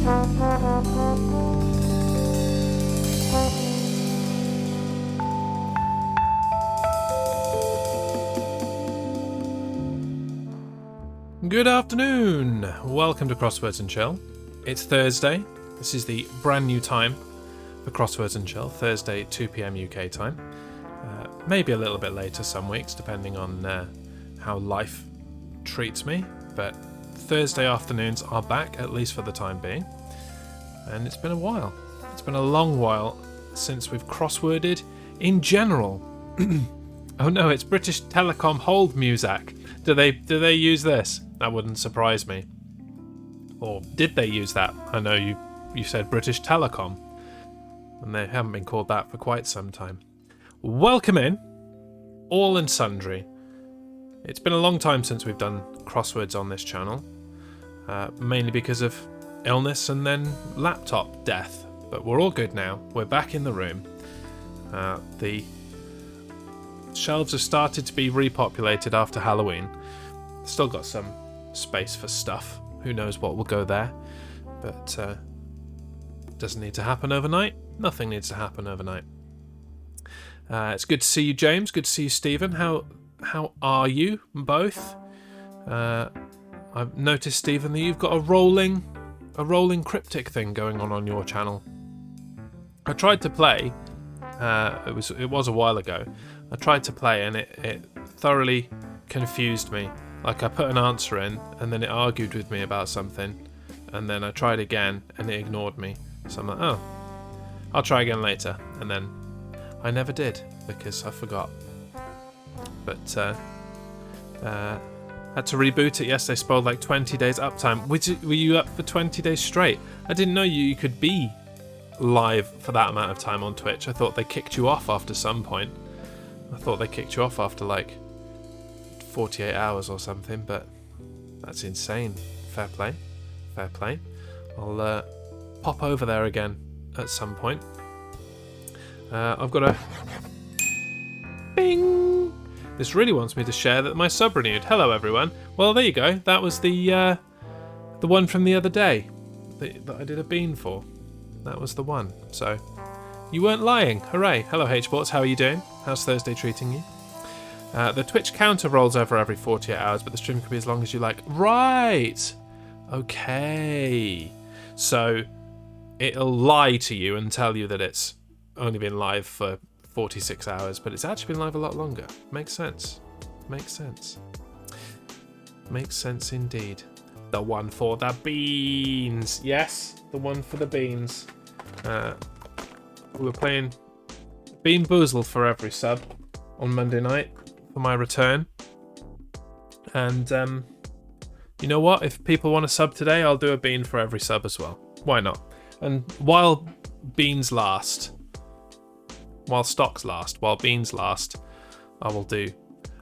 Good afternoon! Welcome to Crosswords and Chill. It's Thursday. This is the brand new time for Crosswords and Chill, Thursday 2 PM UK time. Maybe a little bit later some weeks, depending on how life treats me, but Thursday afternoons are back, at least for the time being. And it's been a while. It's been a long while since we've crossworded in general. Oh no, it's British Telecom hold music. Do they use this? That wouldn't surprise me. Or did they use that? I know you said British Telecom, and they haven't been called that for quite some time. Welcome in, all and sundry. It's been a long time since we've done crosswords on this channel, mainly because of illness and then laptop death. But we're all good now. We're back in the room. The shelves have started to be repopulated after Halloween. Still got some space for stuff. Who knows what will go there, but doesn't need to happen overnight. Nothing needs to happen overnight. It's good to see you, James. Good to see you, Stephen. How are you both? I've noticed, Stephen, that you've got a rolling cryptic thing going on your channel. I tried to play. It was a while ago. I tried to play and it thoroughly confused me. Like, I put an answer in and then it argued with me about something, and then I tried again and it ignored me. So I'm like, oh, I'll try again later, and then I never did because I forgot. But had to reboot it yesterday. Spoiled like 20 days uptime. Were you up for 20 days straight? I didn't know you could be live for that amount of time on Twitch. I thought they kicked you off after some point. I thought they kicked you off after like 48 hours or something, but that's insane. Fair play. I'll pop over there again at some point. I've got a bing. This really wants me to share that my sub renewed. Hello everyone. Well, there you go. That was the one from the other day that I did a bean for. That was the one. So you weren't lying. Hooray. Hello H-Sports. How are you doing? How's Thursday treating you? The Twitch counter rolls over every 48 hours, but the stream can be as long as you like. Right. Okay. So it'll lie to you and tell you that it's only been live for 46 hours, but it's actually been live a lot longer. Makes sense. Makes sense indeed. The one for the beans. Yes, the one for the beans. We were playing Bean Boozled for every sub on Monday night for my return. And you know what? If people want to sub today, I'll do a bean for every sub as well. Why not? And while beans last, while stocks last, while beans last, I will do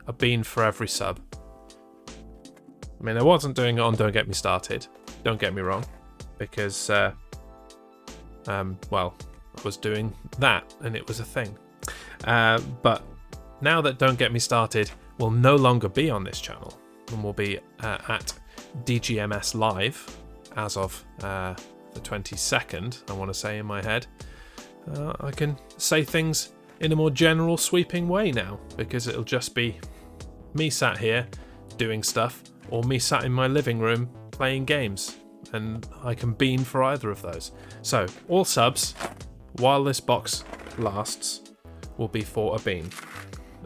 a bean for every sub. I mean, I wasn't doing it on Don't Get Me Started, don't get me wrong, because, well, I was doing that and it was a thing. But now that Don't Get Me Started will no longer be on this channel and will be at DGMS Live as of the 22nd, I want to say in my head, I can say things in a more general sweeping way now, because it'll just be me sat here doing stuff or me sat in my living room playing games, and I can bean for either of those. So all subs, while this box lasts, will be for a bean.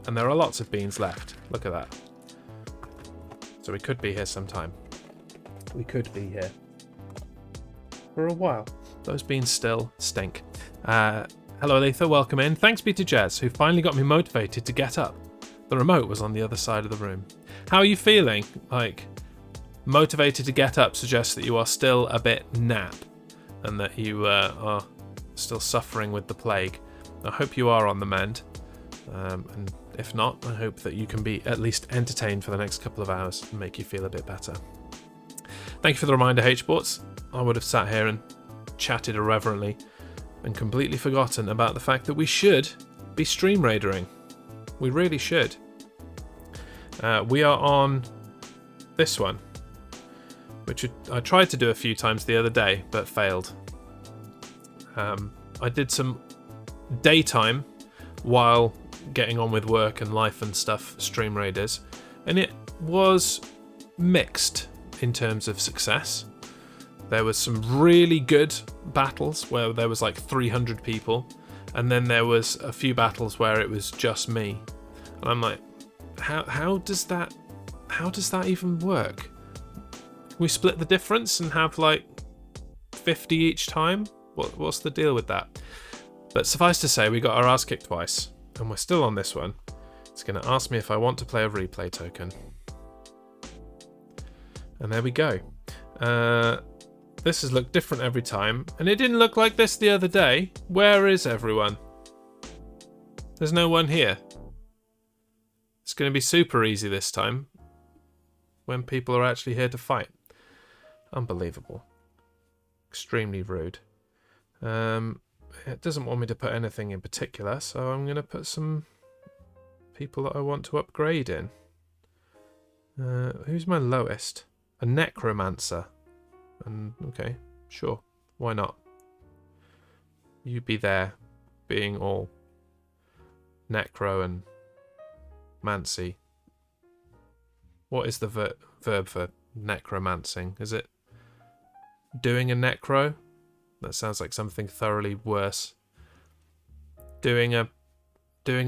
And there are lots of beans left. Look at that. So we could be here sometime. We could be here for a while. Those beans still stink. Hello Letha, welcome in. Thanks be to Jez, who finally got me motivated to get up. The remote was on the other side of the room. How are you feeling? Like, motivated to get up suggests that you are still a bit nap, and that you are still suffering with the plague. I hope you are on the mend. And if not, I hope that you can be at least entertained for the next couple of hours and make you feel a bit better. Thank you for the reminder, H-Sports. I would have sat here and chatted irreverently and completely forgotten about the fact that we should be stream raidering. We really should. We are on this one. which I tried to do a few times the other day, but failed. I did some daytime while getting on with work and life and stuff, Stream Raiders, and it was mixed in terms of success. There was some really good battles where there was like 300 people, and then there was a few battles where it was just me. And I'm like, how does that even work? We split the difference and have like 50 each time? What's the deal with that? But suffice to say, we got our ass kicked twice, and we're still on this one. It's going to ask me if I want to play a replay token. And there we go. This has looked different every time, and it didn't look like this the other day. Where is everyone? There's no one here. It's going to be super easy this time, when people are actually here to fight. Unbelievable. Extremely rude. It doesn't want me to put anything in particular, so I'm going to put some people that I want to upgrade in. Who's my lowest? A necromancer. And okay, sure, why not? You be there, being all necro and mancy. What is the verb for necromancing? Is it doing a necro? That sounds like something thoroughly worse. Doing a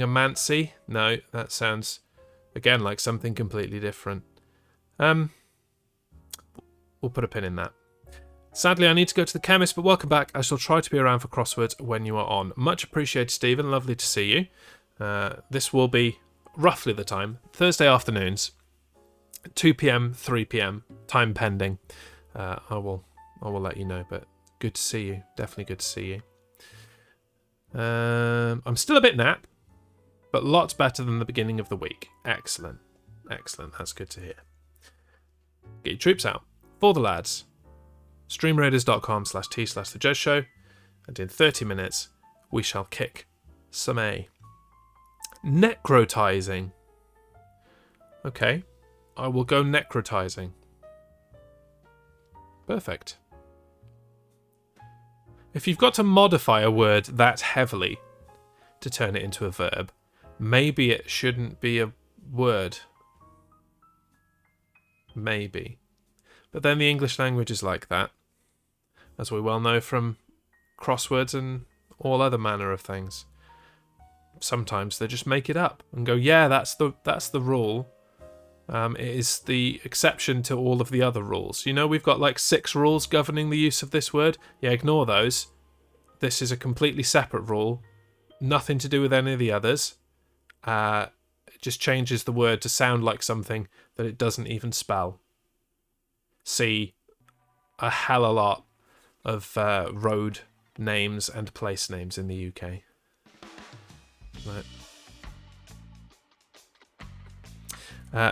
mancy? No, that sounds again like something completely different. We'll put a pin in that. Sadly, I need to go to the chemist, but welcome back. I shall try to be around for Crosswords when you are on. Much appreciated, Stephen. Lovely to see you. This will be roughly the time. Thursday afternoons, 2 p.m, 3 p.m, time pending. I will let you know, but good to see you. Definitely good to see you. I'm still a bit nap, but lots better than the beginning of the week. Excellent. Excellent. That's good to hear. Get your troops out. For the lads. streamraiders.com/t/thejudgeshow, and in 30 minutes we shall kick some A. Necrotizing. Okay, I will go necrotizing. Perfect. If you've got to modify a word that heavily to turn it into a verb, maybe it shouldn't be a word. Maybe. But then the English language is like that, as we well know from crosswords and all other manner of things. Sometimes they just make it up and go, yeah, that's the rule. It is the exception to all of the other rules. You know, we've got like 6 rules governing the use of this word. Yeah, ignore those. This is a completely separate rule. Nothing to do with any of the others. It just changes the word to sound like something that it doesn't even spell. See a hell of a lot of road names and place names in the UK. Right.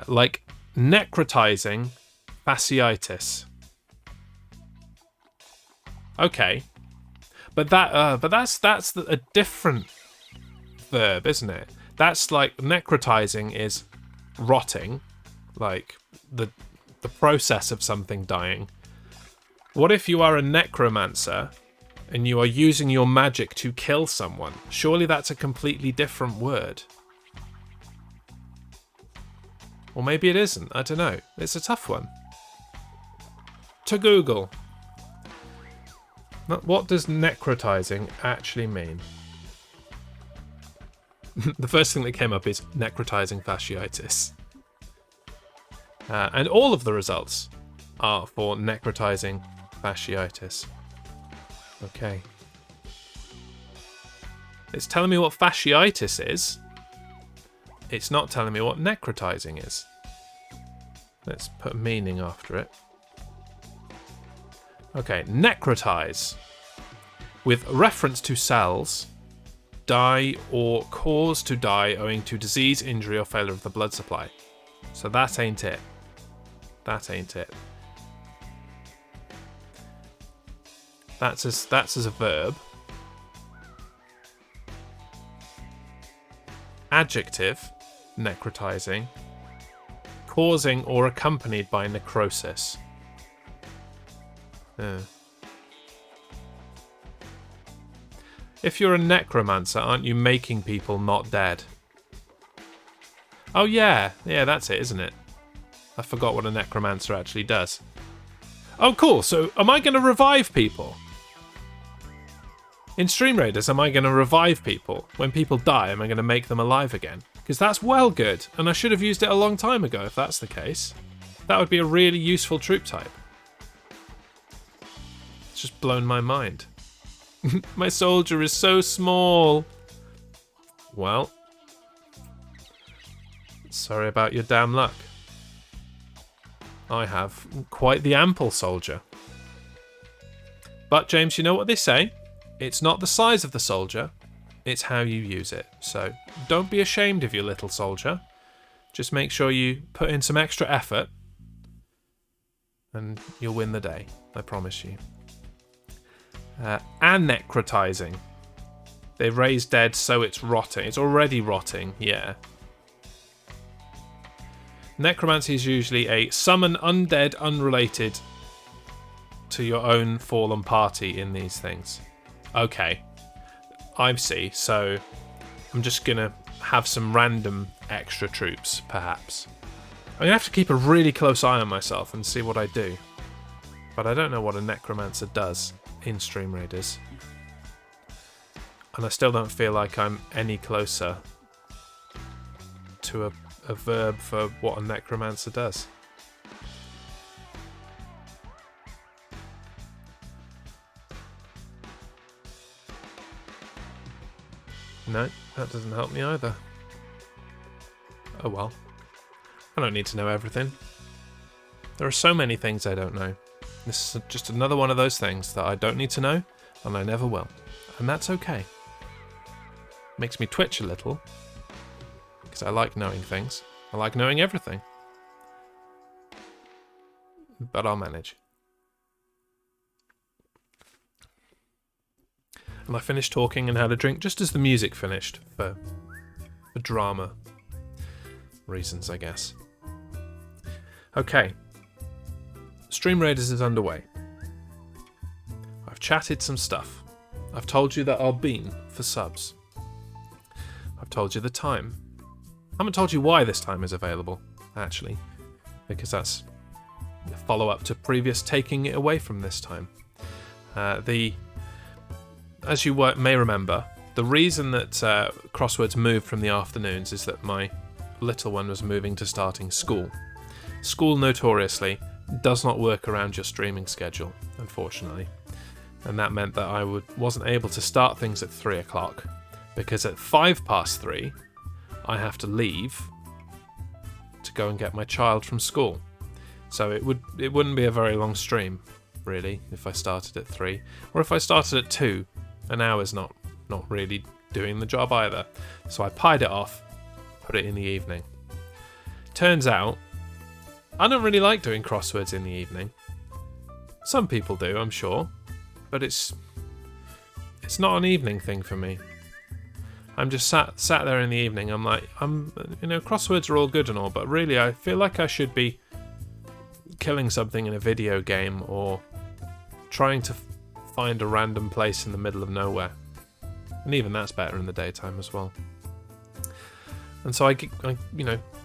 Like necrotizing fasciitis. Okay, but that's a different verb, isn't it? That's like necrotizing is rotting, like the process of something dying. What if you are a necromancer and you are using your magic to kill someone? Surely that's a completely different word. Or maybe it isn't. I don't know. It's a tough one. To Google. What does necrotizing actually mean? The first thing that came up is necrotizing fasciitis. And all of the results are for necrotizing fasciitis. Okay. It's telling me what fasciitis is. It's not telling me what necrotizing is. Let's put meaning after it. Okay, necrotize. With reference to cells, die or cause to die owing to disease, injury, or failure of the blood supply. So that ain't it. That ain't it. That's as a verb. Adjective, necrotizing, causing or accompanied by necrosis. If you're a necromancer, aren't you making people not dead? Oh yeah, that's it, isn't it? I forgot what a necromancer actually does. Oh cool, so am I going to revive people? In Stream Raiders, am I going to revive people? When people die, am I going to make them alive again? Because that's well good, and I should have used it a long time ago if that's the case. That would be a really useful troop type. It's just blown my mind. My soldier is so small. Well, sorry about your damn luck. I have quite the ample soldier. But James, you know what they say? It's not the size of the soldier, it's how you use it. So don't be ashamed of your little soldier. Just make sure you put in some extra effort and you'll win the day, I promise you. Anecrotizing. They raise dead so it's rotting. It's already rotting, yeah. Necromancy is usually a summon undead unrelated to your own fallen party in these things. Okay, I see. So I'm just gonna have some random extra troops, perhaps. I'm gonna have to keep a really close eye on myself and see what I do. But I don't know what a necromancer does in Stream Raiders. And I still don't feel like I'm any closer to a verb for what a necromancer does. No, that doesn't help me either. Oh well. I don't need to know everything. There are so many things I don't know. This is just another one of those things that I don't need to know, and I never will. And that's okay. Makes me twitch a little, because I like knowing things. I like knowing everything. But I'll manage. And I finished talking and had a drink just as the music finished, for drama reasons, I guess. Okay. Stream Raiders is underway. I've chatted some stuff. I've told you that I'll bean for subs. I've told you the time. I haven't told you why this time is available, actually, because that's a follow-up to previous taking it away from this time. As you may remember, the reason that Crosswords moved from the afternoons is that my little one was moving to starting school. School notoriously does not work around your streaming schedule, unfortunately. And that meant that I wasn't able to start things at 3 o'clock, because at 3:05, I have to leave to go and get my child from school. So it wouldn't be a very long stream, really, if I started at 3. Or if I started at 2, an hour's not really doing the job either. So I pied it off, put it in the evening. Turns out, I don't really like doing crosswords in the evening. Some people do, I'm sure, but it's not an evening thing for me. I'm just sat there in the evening. I'm like, crosswords are all good and all, but really I feel like I should be killing something in a video game or trying to find a random place in the middle of nowhere. And even that's better in the daytime as well. And so I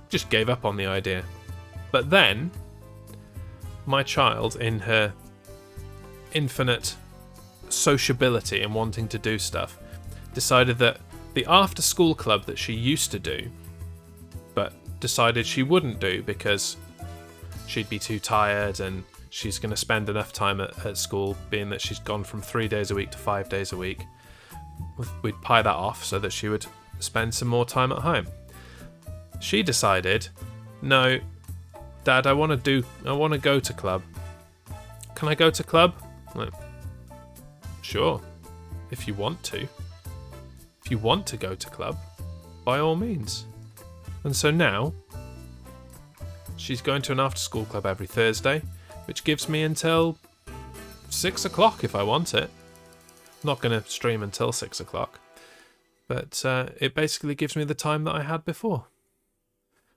just gave up on the idea. But then, my child, in her infinite sociability and wanting to do stuff, decided that the after-school club that she used to do, but decided she wouldn't do because she'd be too tired and she's going to spend enough time at school, being that she's gone from 3 days a week to 5 days a week. We'd pie that off so that she would spend some more time at home. She decided, no, Dad, I want to go to club. Can I go to club? Like, sure, if you want to. If you want to go to club, by all means. And so now, she's going to an after-school club every Thursday, which gives me until 6 o'clock if I want it. I'm not going to stream until 6 o'clock, but it basically gives me the time that I had before.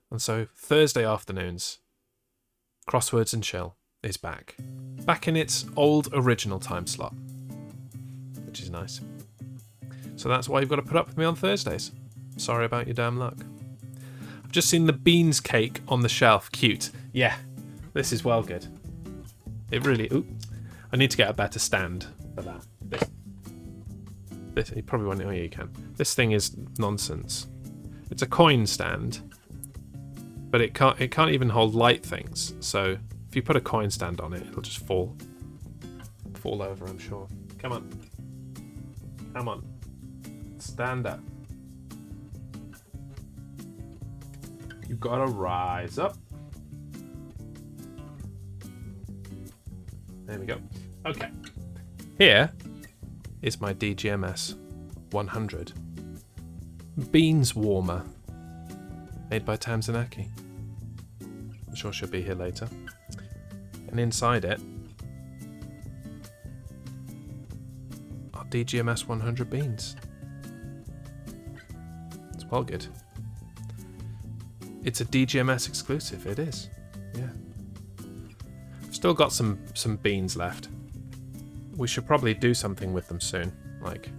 And so Thursday afternoons, Crosswords and Chill is back. back in its old original time slot, which is nice. So that's why you've got to put up with me on Thursdays. Sorry about your damn luck. I've just seen the beans cake on the shelf. Cute. Yeah, this is well good. It really... Ooh, I need to get a better stand for that. This you probably won't... Oh, yeah, you can. This thing is nonsense. It's a coin stand, but it can't even hold light things. So if you put a coin stand on it, it'll just fall over, I'm sure. Come on. Come on. Stand up. You've got to rise up. There we go. Okay. Here is my DGMS 100 beans warmer made by Tamsinaki. I'm sure she'll be here later. And inside it are DGMS 100 beans. It's well good. It's a DGMS exclusive. It is. Yeah. I've still got some beans left. We should probably do something with them soon, like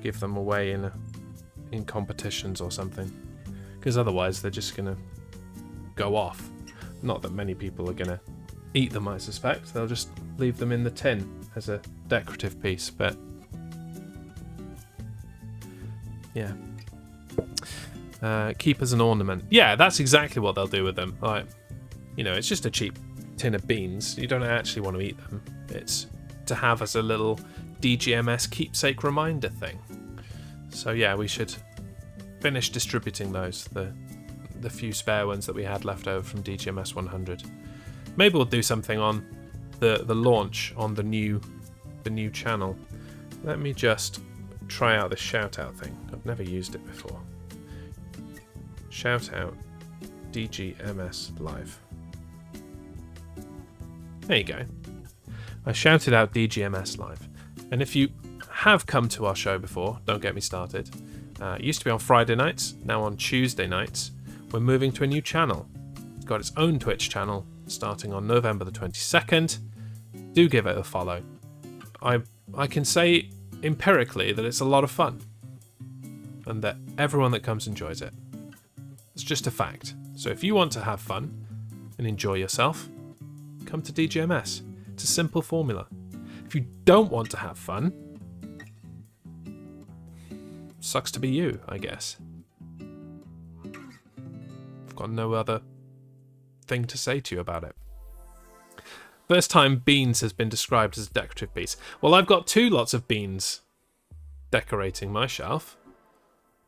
give them away in competitions or something, because otherwise they're just gonna go off. Not that many people are gonna eat them, I suspect. They'll just leave them in the tin as a decorative piece, but yeah. Keep as an ornament. Yeah, that's exactly what they'll do with them. Like, you know, it's just a cheap tin of beans. You don't actually want to eat them. It's to have as a little DGMS keepsake reminder thing. So yeah, we should finish distributing those, the few spare ones that we had left over from DGMS 100. Maybe we'll do something on the launch on the new channel. Let me just try out this shout out thing. I've never used it before. Shout out DGMS Live. There you go. I shouted out DGMS Live. And if you have come to our show before, don't get me started. It used to be on Friday nights, now on Tuesday nights. We're moving to a new channel. It's got its own Twitch channel starting on November the 22nd. Do give it a follow. I can say empirically that it's a lot of fun. And that everyone that comes enjoys it. It's just a fact. So if you want to have fun and enjoy yourself, come to DGMS. It's a simple formula. If you don't want to have fun, sucks to be you, I guess. I've got no other thing to say to you about it. First time beans has been described as a decorative piece. Well, I've got two lots of beans decorating my shelf.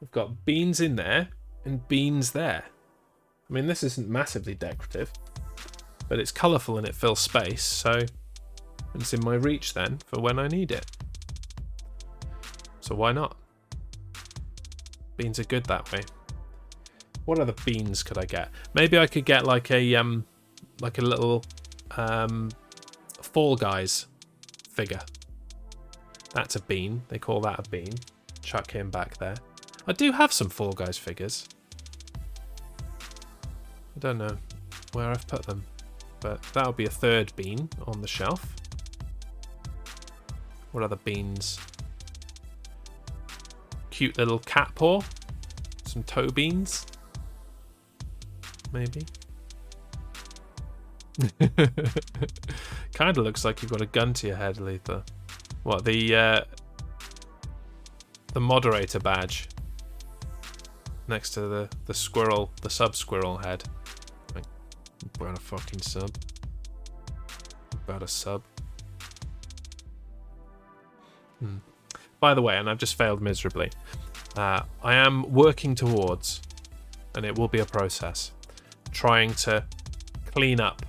I've got beans in there and beans there. I mean, this isn't massively decorative, but it's colourful and it fills space, so it's in my reach then for when I need it. So why not? Beans are good that way. What other beans could I get? Maybe I could get like a little Fall Guys figure. That's a bean. They call that a bean. Chuck him back there. I do have some Fall Guys figures. I don't know where I've put them, but that'll be a third bean on the shelf. What other beans? Cute little cat paw. Some toe beans. Maybe. Kind of looks like you've got a gun to your head, Letha. What, the moderator badge next to the squirrel, the sub-squirrel head. About a fucking sub. About a sub. By the way, and I've just failed miserably, I am working towards, and it will be a process, trying to clean up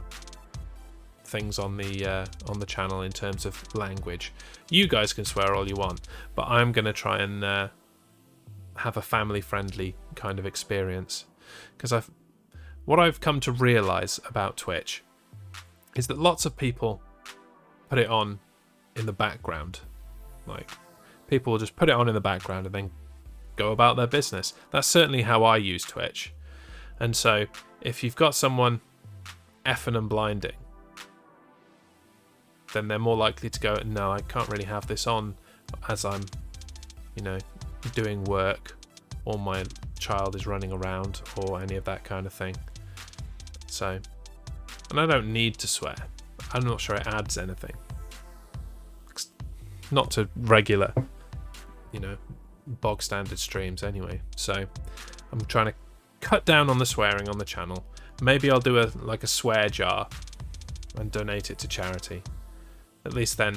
things on the channel in terms of language. You guys can swear all you want, but I'm going to try and have a family-friendly kind of experience, because what I've come to realise about Twitch is that lots of people put it on in the background. Like, people will just put it on in the background and then go about their business. That's certainly how I use Twitch. And so, if you've got someone effing and blinding, then they're more likely to go, no, I can't really have this on as I'm, doing work, or my child is running around, or any of that kind of thing. So, and I don't need to swear. I'm not sure it adds anything. Not to regular, bog standard streams anyway. So I'm trying to cut down on the swearing on the channel. Maybe I'll do a swear jar and donate it to charity. At least then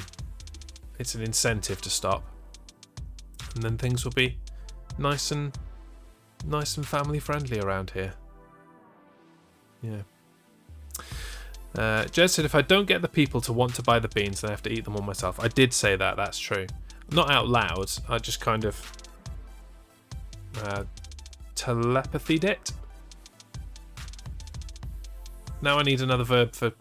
it's an incentive to stop. And then things will be nice and family friendly around here. Yeah. Jez said, if I don't get the people to want to buy the beans, then I have to eat them all myself. I did say that, that's true. Not out loud, I just kind of telepathied it. Now I need another verb for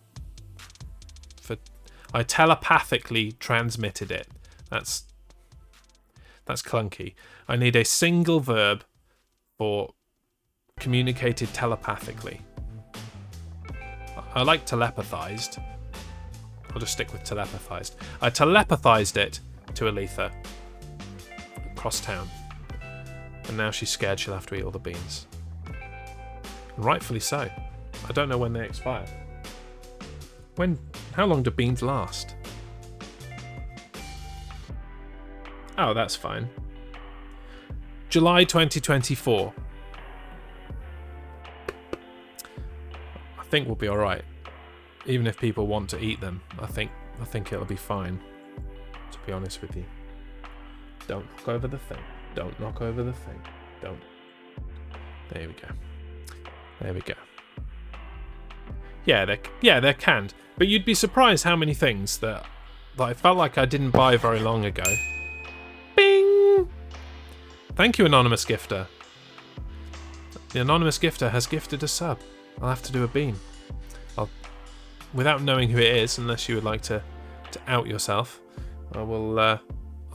I telepathically transmitted it. That's clunky. I need a single verb for communicated telepathically. I like telepathized. I'll just stick with telepathized. I telepathized it to Aletha across town. And now she's scared she'll have to eat all the beans. And rightfully so. I don't know when they expire. How long do beans last? Oh, that's fine. July 2024. I think we'll be alright. Even if people want to eat them, I think it'll be fine. To be honest with you. Don't knock over the thing. Don't knock over the thing. Don't. There we go. There we go. Yeah, they're canned. But you'd be surprised how many things that I felt like I didn't buy very long ago. Bing! Thank you, Anonymous Gifter. The Anonymous Gifter has gifted a sub. I'll have to do a bean. Without knowing who it is, unless you would like to out yourself, I'll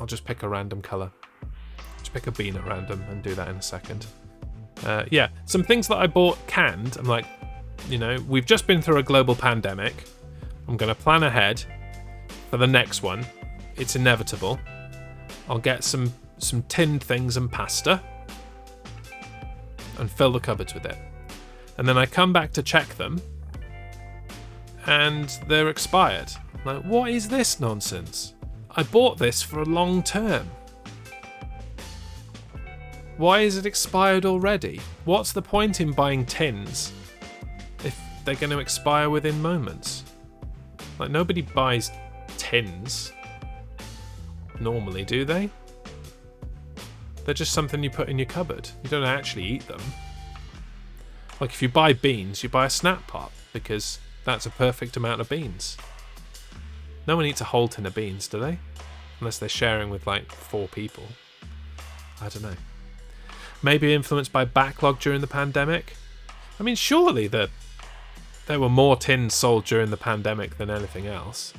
just pick a random colour. Just pick a bean at random and do that in a second. Yeah, some things that I bought canned, I'm like, we've just been through a global pandemic. I'm going to plan ahead for the next one. It's inevitable. I'll get some tinned things and pasta and fill the cupboards with it. And then I come back to check them and they're expired. I'm like, what is this nonsense? I bought this for a long term. Why is it expired already? What's the point in buying tins if they're going to expire within moments? Like, nobody buys tins normally, do they? They're just something you put in your cupboard. You don't actually eat them. Like, if you buy beans, you buy a snap pot because that's a perfect amount of beans. No one eats a whole tin of beans, do they? Unless they're sharing with like 4 people. I don't know. Maybe influenced by backlog during the pandemic. I mean, surely there were more tins sold during the pandemic than anything else.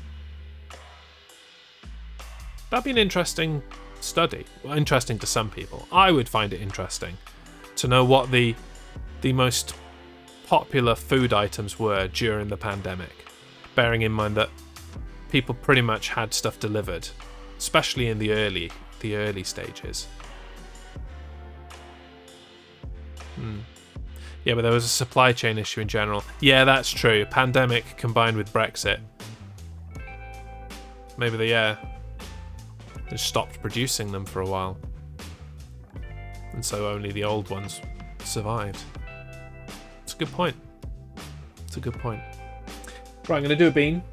That'd be an interesting study. Well, interesting to some people. I would find it interesting to know what the most popular food items were during the pandemic, bearing in mind that people pretty much had stuff delivered, especially in the early stages. Yeah, but there was a supply chain issue in general. Yeah, that's true. Pandemic combined with Brexit. Maybe they stopped producing them for a while. And so only the old ones survived. It's a good point. It's a good point. Right, I'm going to do a bean.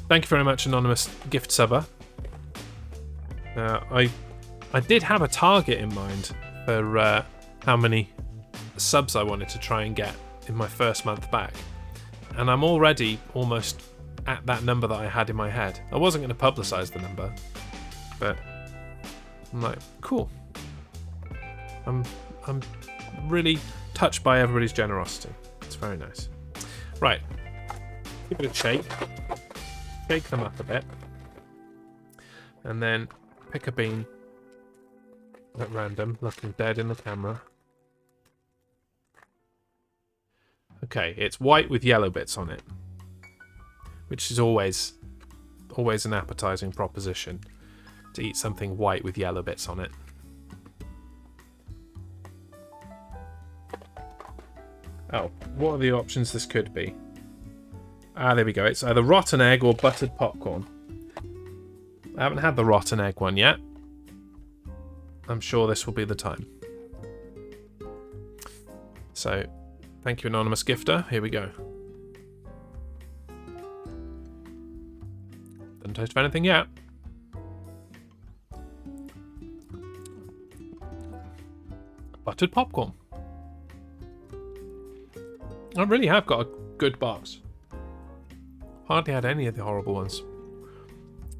Thank you very much, Anonymous Gift Subber. I did have a target in mind for how many subs I wanted to try and get in my first month back. And I'm already almost at that number that I had in my head. I wasn't going to publicise the number, but I'm like, cool. I'm really touched by everybody's generosity. It's very nice. Right. Give it a shake. Shake them up a bit. And then pick a bean at random, looking dead in the camera. Okay, it's white with yellow bits on it, which is always always an appetizing proposition to eat something white with yellow bits on it. Oh, what are the options this could be? Ah, there we go. It's either rotten egg or buttered popcorn. I haven't had the rotten egg one yet. I'm sure this will be the time. So, thank you, anonymous gifter. Here we go. Doesn't taste of anything yet. Buttered popcorn. I really have got a good box. Hardly had any of the horrible ones.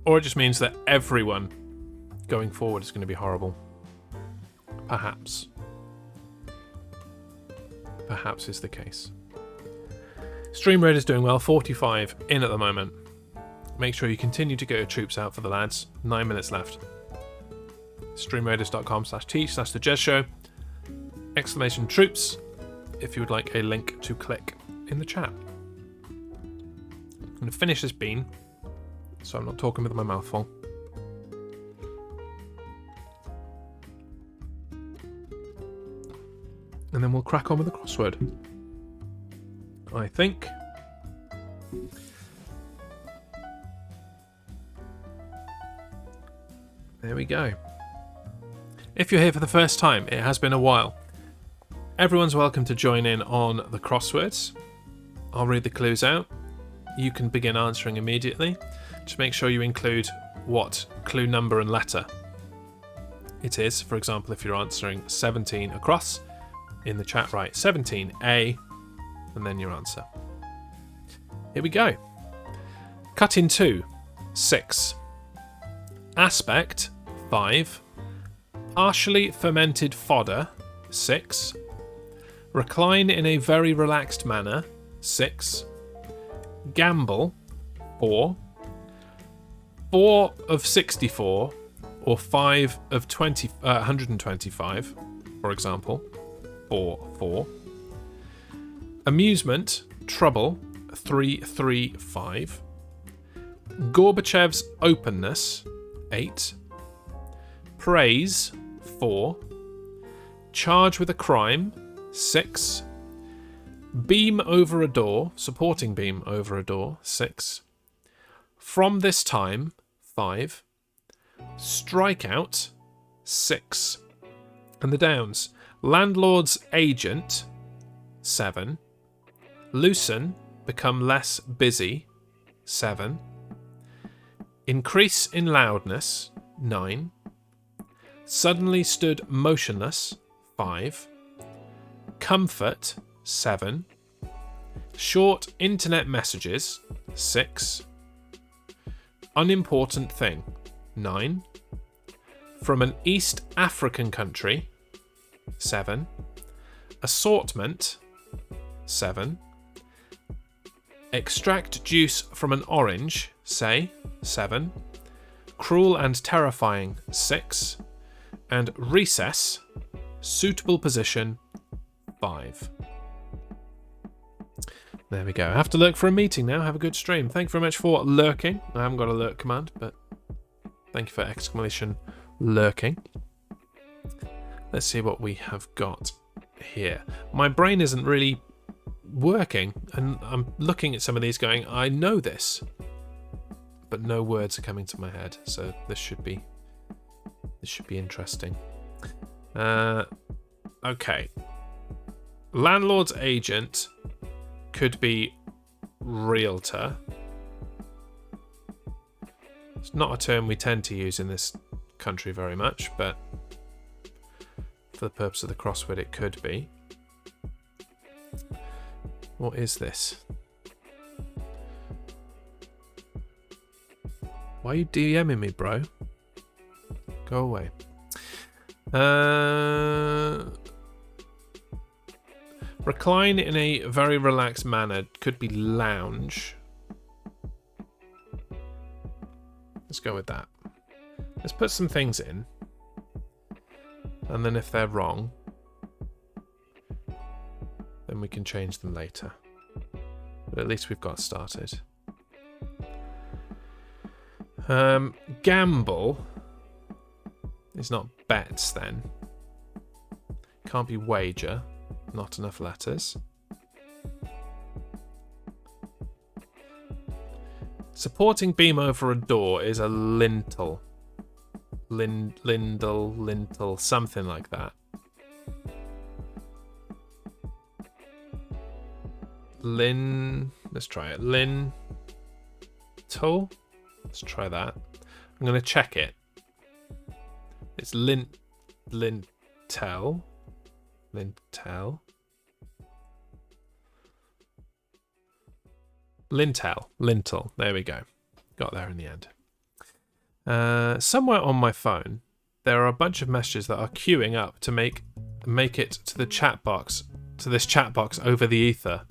Or it just means that everyone going forward is going to be horrible. Perhaps. Perhaps is the case. Stream Raid is doing well. 45 in at the moment. Make sure you continue to get your troops out for the lads. 9 minutes left. Streamraiders.com/teach/the Jez Show. Exclamation troops if you would like a link to click in the chat. I'm going to finish this bean so I'm not talking with my mouth full. And then we'll crack on with the crossword. I think. There we go. If you're here for the first time, it has been a while. Everyone's welcome to join in on the crosswords. I'll read the clues out. You can begin answering immediately. Just make sure you include what clue number and letter it is. For example, if you're answering 17 across, in the chat write 17A and then your answer. Here we go. Cut in two, 6. Aspect, 5. Partially fermented fodder, 6. Recline in a very relaxed manner, 6. Gamble, 4. 4 of 64 or 5 of 125, for example. 4. Amusement, trouble, 335. Gorbachev's openness, 8. Praise, 4. Charge with a crime, 6. Beam over a door, supporting beam over a door, 6. From this time, 5. Strikeout, 6. And the downs. Landlord's agent, 7. Loosen, become less busy, 7. Increase in loudness, 9. Suddenly stood motionless, 5. Comfort, 7. Short internet messages, 6. Unimportant thing, 9. From an East African country, 7. Assortment, 7. Extract juice from an orange, say, 7. Cruel and terrifying, 6. And recess, suitable position, 5. There we go. I have to lurk for a meeting now. Have a good stream. Thank you very much for lurking. I haven't got a lurk command, but thank you for exclamation lurking. Let's see what we have got here. My brain isn't really working, and I'm looking at some of these going, I know this, but no words are coming to my head, so this should be interesting. Okay. Landlord's agent could be realtor. It's not a term we tend to use in this country very much, but for the purpose of the crossword, it could be. What is this? Why are you DMing me, bro? Go away. Recline in a very relaxed manner. Could be lounge. Let's go with that. Let's put some things in. And then if they're wrong, then we can change them later. But at least we've got started. Gamble is not bets then. Can't be wager. Not enough letters. Supporting beam over a door is a lintel. Lintel, something like that. Let's try it. Lintel. Let's try that. I'm going to check it. It's lintel. Lintel. There we go. Got there in the end. Somewhere on my phone, there are a bunch of messages that are queuing up to make it to the chat box, to this chat box over the ether.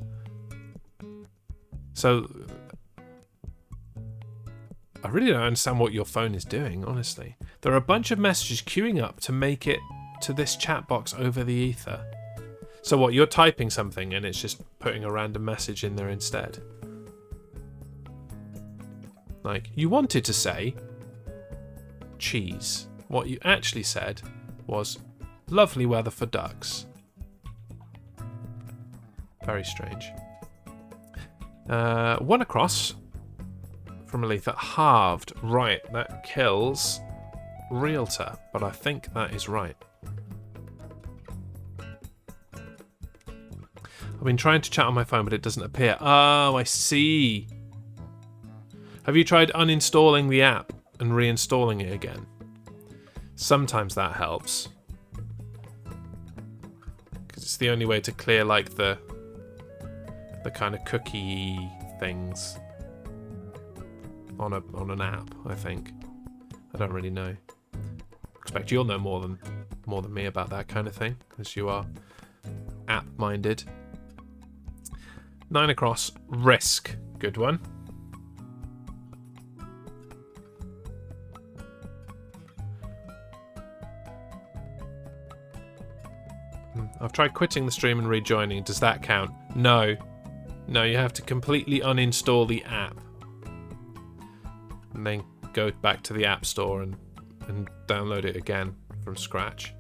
So I really don't understand what your phone is doing, honestly. There are a bunch of messages queuing up to make it to this chat box over the ether. So what, you're typing something and it's just putting a random message in there instead? Like, you wanted to say cheese. What you actually said was lovely weather for ducks. Very strange. One across from Aletha. Halved. Right, that kills Realtor, but I think that is right. I've been trying to chat on my phone, but it doesn't appear. Oh, I see. Have you tried uninstalling the app and reinstalling it again? Sometimes that helps. Because it's the only way to clear, like, the kind of cookie things on an app, I think. I don't really know. Expect you'll know more than me about that kind of thing, because you are app-minded. 9 across. Risk. Good one. I've tried quitting the stream and rejoining. Does that count? No. No, you have to completely uninstall the app. And then go back to the App Store and download it again from scratch.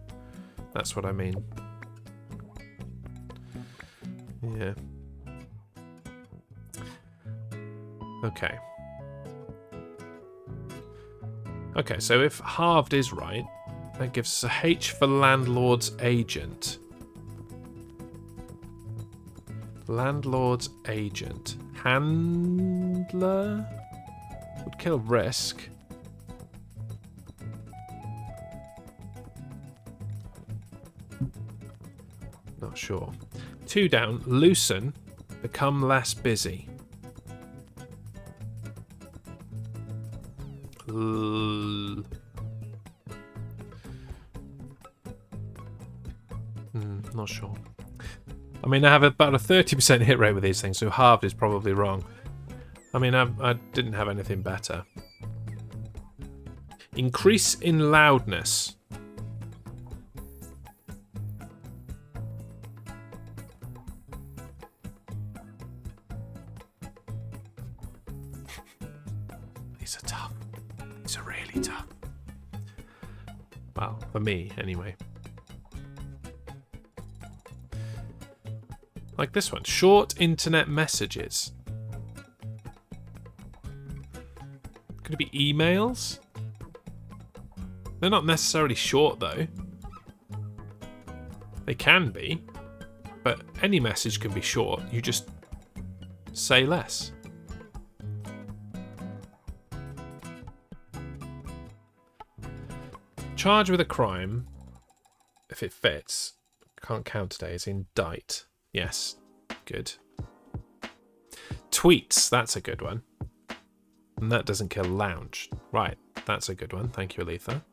That's what I mean. Yeah. Okay. Okay, so if halved is right, that gives us a H for landlord's agent. Landlord's agent. Handler would kill risk. Not sure. 2 down. Loosen. Become less busy. Not sure. I mean, I have about a 30% hit rate with these things, so halved is probably wrong. I mean, I didn't have anything better. Increase in loudness. These are tough. These are really tough. Well, for me, anyway. Like this one. Short internet messages. Could it be emails? They're not necessarily short, though. They can be. But any message can be short. You just say less. Charge with a crime. If it fits. Can't count today. Is indict. Yes. Good. Tweets. That's a good one. And that doesn't kill lounge. Right. That's a good one. Thank you, Aletha.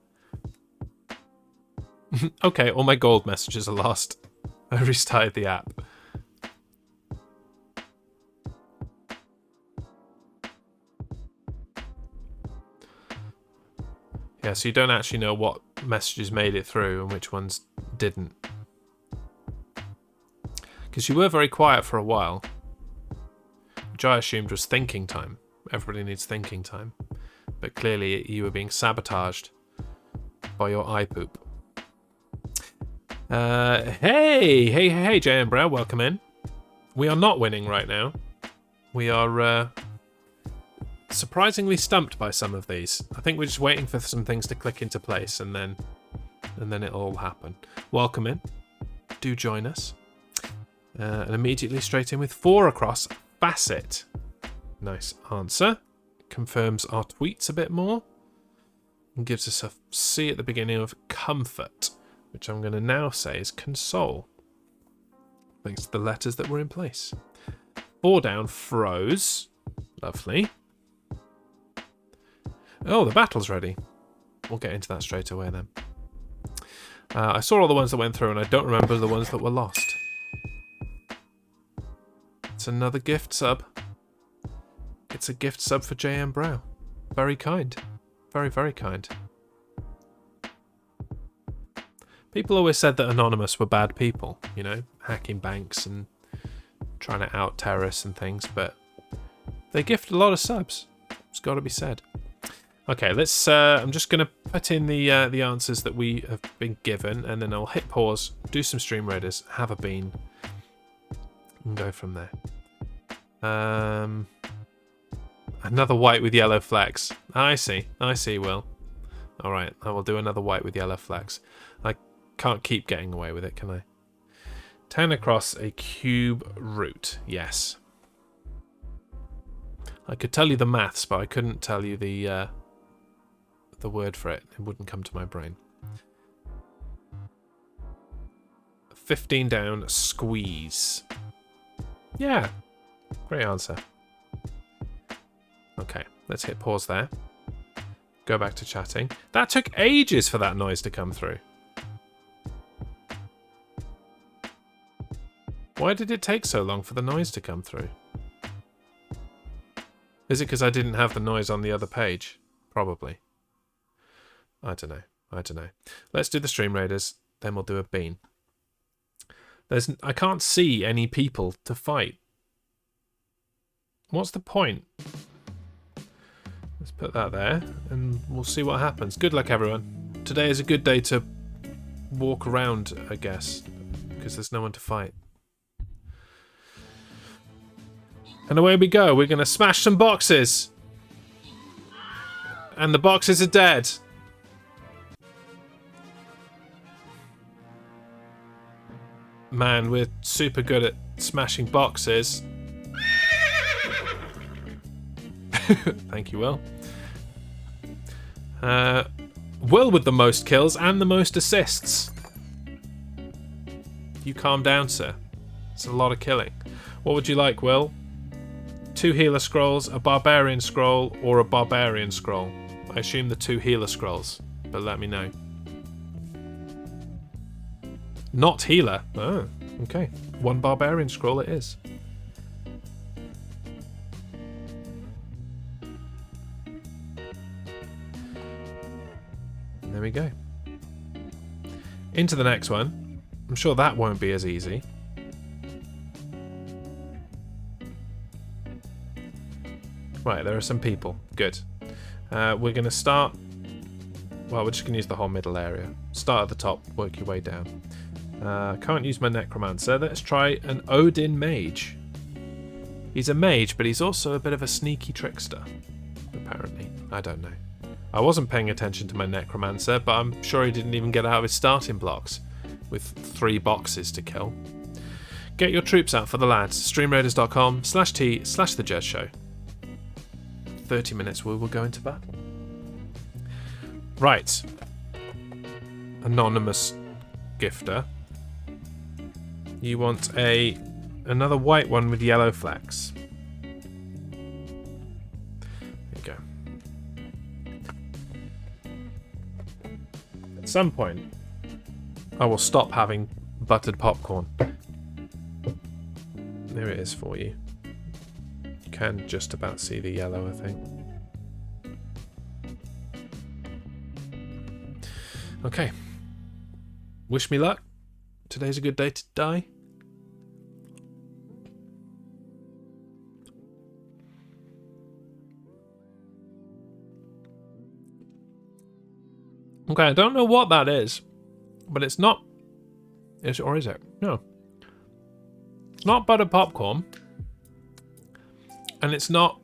Okay, all my gold messages are lost. I restarted the app. Yeah, so you don't actually know what messages made it through and which ones didn't. Because you were very quiet for a while, which I assumed was thinking time. Everybody needs thinking time. but clearly you were being sabotaged by your eye poop. Hey, J.M. Brow, welcome in. We are not winning right now. We are surprisingly stumped by some of these. I think we're just waiting for some things to click into place, and then it'll all happen. Welcome in. Do join us. And immediately straight in with 4 across. Facet. Nice answer. Confirms our tweets a bit more. And gives us a C at the beginning of comfort, which I'm going to now say is console. Thanks to the letters that were in place. 4 down, froze. Lovely. Oh, the battle's ready. We'll get into that straight away then. I saw all the ones that went through, and I don't remember the ones that were lost. It's another gift sub. It's a gift sub for JM Brow. Very kind. Very, very kind. People always said that Anonymous were bad people, you know, hacking banks and trying to out terrorists and things, but they gift a lot of subs. It's got to be said. Okay, let's. I'm just going to put in the answers that we have been given, and then I'll hit pause, do some stream raiders, have a bean, and go from there. Another white with yellow flecks. I see, Will. All right, I will do another white with yellow flecks. I can't keep getting away with it, can I? 10 across a cube root. Yes. I could tell you the maths, but I couldn't tell you the word for it. It wouldn't come to my brain. 15 down, squeeze. Yeah, great answer. Okay, let's hit pause there. Go back to chatting. That took ages for that noise to come through. Why did it take so long for the noise to come through? Is it because I didn't have the noise on the other page? Probably. I don't know. Let's do the stream raiders, then we'll do a bean. I can't see any people to fight. What's the point? Let's put that there, and we'll see what happens. Good luck, everyone. Today is a good day to walk around, I guess, because there's no one to fight. And away we go. We're going to smash some boxes. And the boxes are dead. Man, we're super good at smashing boxes. Thank you, Will. Will with the most kills and the most assists. You calm down, sir. It's a lot of killing. What would you like, Will? 2 healer scrolls, a barbarian scroll, or a barbarian scroll? I assume the 2 healer scrolls, but let me know. Not healer. Oh, okay. 1 barbarian scroll it is. And there we go. Into the next one. I'm sure that won't be as easy. Right, there are some people. Good. We're going to start... Well, we're just going to use the whole middle area. Start at the top, work your way down. Can't use my necromancer. Let's try an Odin mage. He's a mage, but he's also a bit of a sneaky trickster. Apparently. I don't know. I wasn't paying attention to my necromancer, but I'm sure he didn't even get out of his starting blocks. With 3 boxes to kill. Get your troops out for the lads. streamraiders.com/t/thejudgeshow. 30 minutes we will go into battle. Right. Anonymous gifter. You want another white one with yellow flecks. There you go. At some point, I will stop having buttered popcorn. There it is for you. You can just about see the yellow, I think. Okay. Wish me luck. Today's a good day to die. Okay, I don't know what that is, but it's not. Or is it? No. It's not buttered popcorn. And it's not.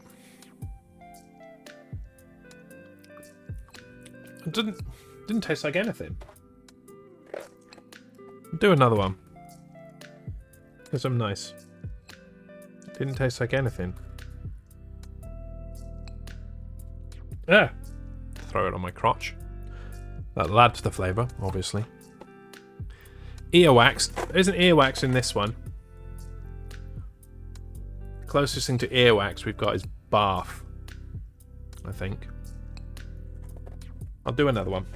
It didn't taste like anything. Do another one. Because I'm nice. It didn't taste like anything. Yeah. Throw it on my crotch. That'll add to the flavour, obviously. Earwax. There isn't earwax in this one. Closest thing to earwax we've got is bath. I think. I'll do another one.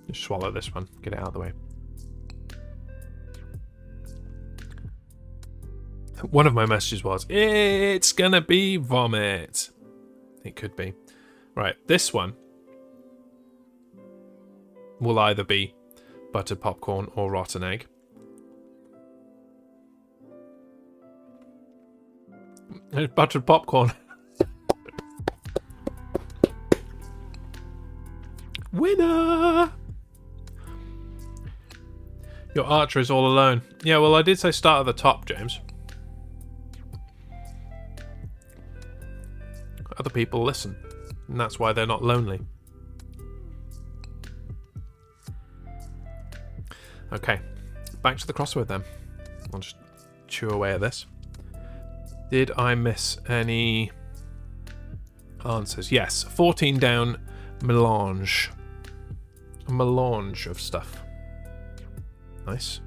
Just swallow this one. Get it out of the way. One of my messages was, it's gonna be vomit. It could be. Right, this one will either be buttered popcorn or rotten egg. It's buttered popcorn. Winner! Your archer is all alone. Yeah, well, I did say start at the top, James. Other people listen, and that's why they're not lonely. Okay, back to the crossword then. I'll just chew away at this. Did I miss any answers? Yes, 14 down, melange. A melange of stuff. Nice.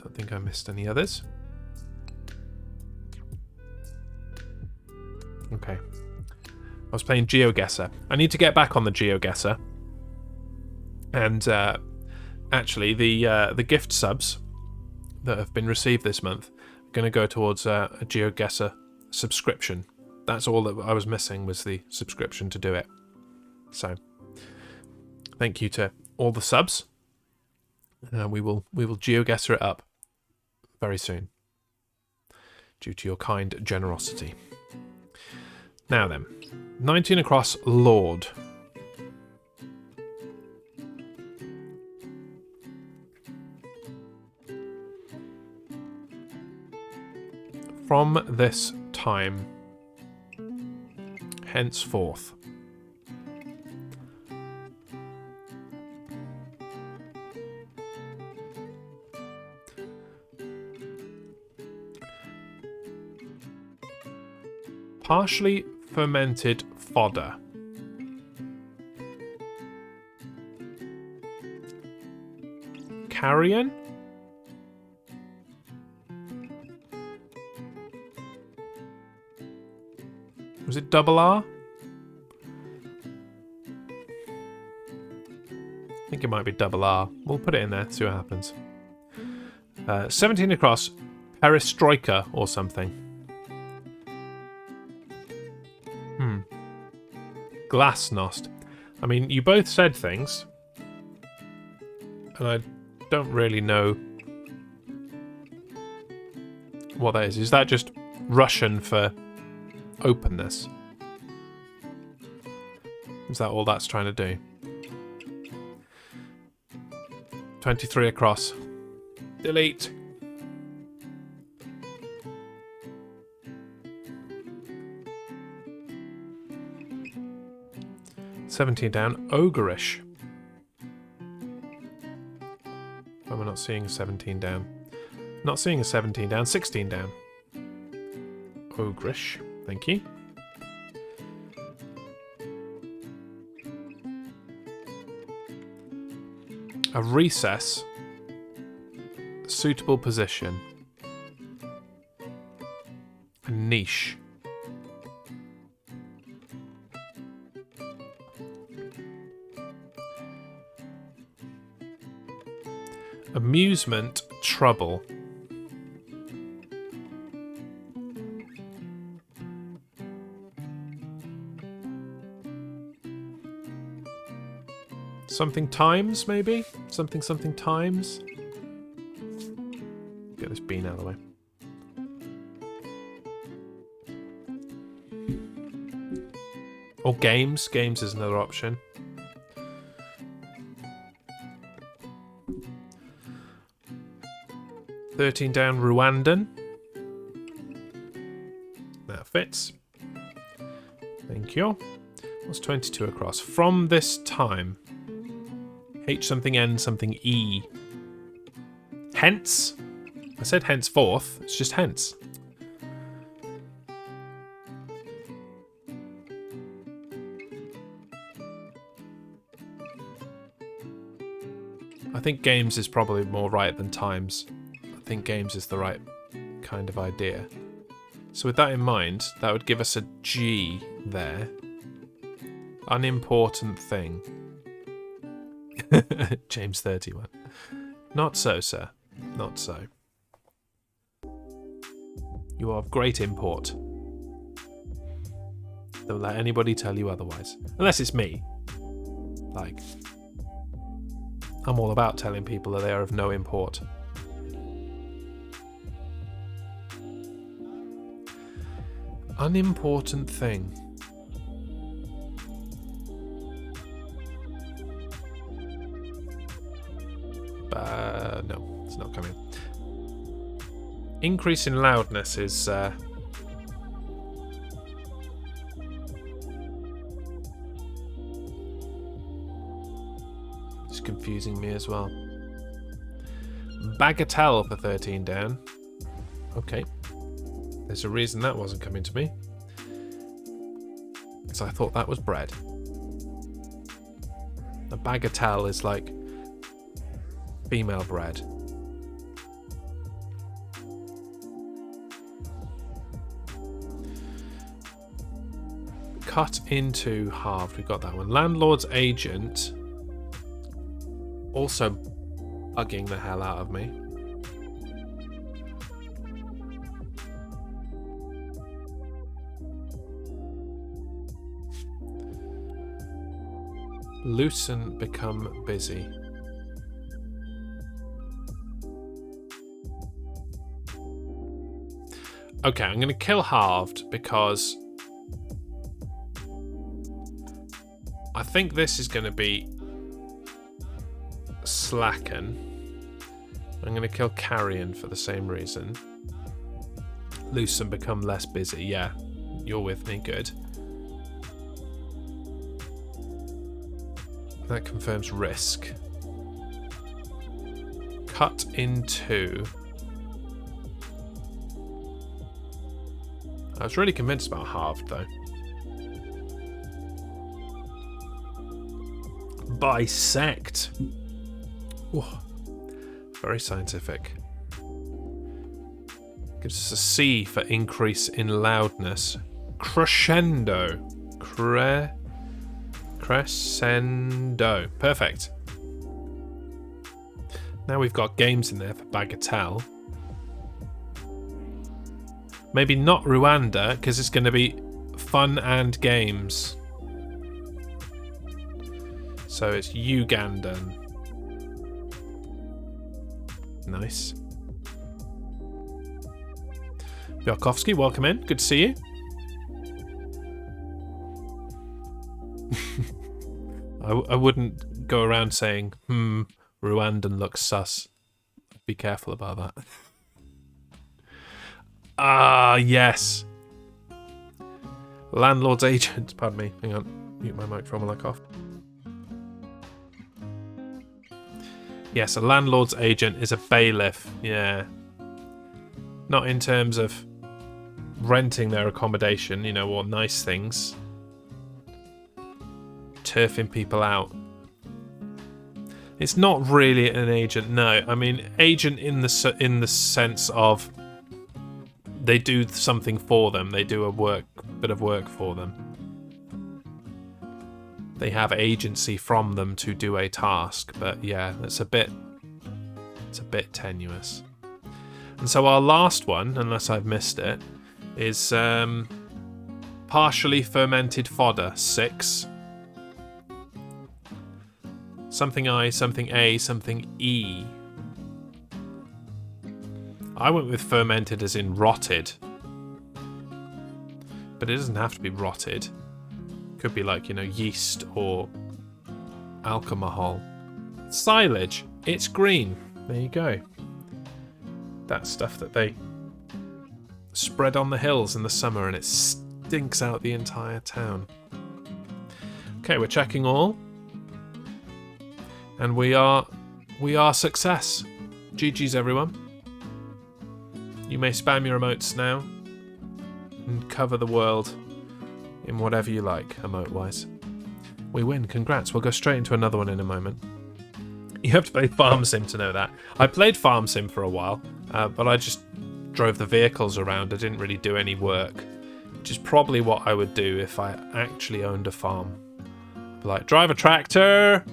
Don't think I missed any others. Okay. I was playing GeoGuessr. I need to get back on the GeoGuessr. And actually, the gift subs that have been received this month are going to go towards a GeoGuessr subscription. That's all that I was missing, was the subscription to do it. So, thank you to all the subs. We will GeoGuessr it up very soon, due to your kind generosity. Now then, 19 across, Lord. From this time, henceforth. Partially fermented fodder. Carrion? Was it double R? I think it might be double R. We'll put it in there, see what happens. 17 across, perestroika or something. Glasnost. I mean, you both said things, and I don't really know what that is. Is that just Russian for openness? Is that all that's trying to do? 23 across. Delete. $17 down. Ogreish. Why am I not seeing a 17 down? Not seeing a 17 down. 16 down. Ogreish. Thank you. A recess. Suitable position. A niche. Amusement, trouble. Something times, maybe? Something times? Get this bean out of the way. Or games. Games is another option. $13 down, Rwandan. That fits. Thank you. What's 22 across? From this time. H something N something E. Hence. I said henceforth. It's just hence. I think games is probably more right than times. I think games is the right kind of idea. So with that in mind, that would give us a G there. Unimportant thing. James 31. Not so, sir. Not so. You are of great import. Don't let anybody tell you otherwise. Unless it's me. Like, I'm all about telling people that they are of no import. Unimportant thing. No, it's not coming. Increase in loudness is it's confusing me as well. Bagatelle for 13 down. Okay. There's a reason that wasn't coming to me. Because I thought that was bread. A bagatelle is like female bread. Cut into halved. We got that one. Landlord's agent. Also bugging the hell out of me. Loosen, become busy. Okay, I'm going to kill halved because I think this is going to be slacken. I'm going to kill carrion for the same reason. Loosen, become less busy. Yeah, you're with me. Good. That confirms risk. Cut in two. I was really convinced about halved though. Bisect. Whoa. Very scientific. Gives us a C for increase in loudness. Crescendo. Crescendo. Perfect. Now we've got games in there for bagatelle. Maybe not Rwanda, because it's going to be fun and games. So it's Ugandan. Nice. Bjarkovsky, welcome in. Good to see you. I wouldn't go around saying, Rwandan looks sus. Be careful about that. Ah, yes. Landlord's agent. Pardon me. Hang on. Mute my microphone while I cough. Yes, a landlord's agent is a bailiff. Yeah. Not in terms of renting their accommodation, you know, or nice things. Turfing people out. It's not really an agent, no. I mean, agent in the sense of they do something for them. They do a bit of work for them. They have agency from them to do a task, but yeah, it's a bit tenuous. And so our last one, unless I've missed it, is partially fermented fodder, 6. Something I, something A, something E. I went with fermented as in rotted. But it doesn't have to be rotted. Could be like, yeast or alcohol. Silage. It's green. There you go. That stuff that they spread on the hills in the summer and it stinks out the entire town. Okay, we're checking all. And we are success. GG's everyone. You may spam your emotes now and cover the world in whatever you like, emote-wise. We win, congrats. We'll go straight into another one in a moment. You have to play Farm Sim to know that. I played Farm Sim for a while, but I just drove the vehicles around. I didn't really do any work, which is probably what I would do if I actually owned a farm. I'd be like, drive a tractor,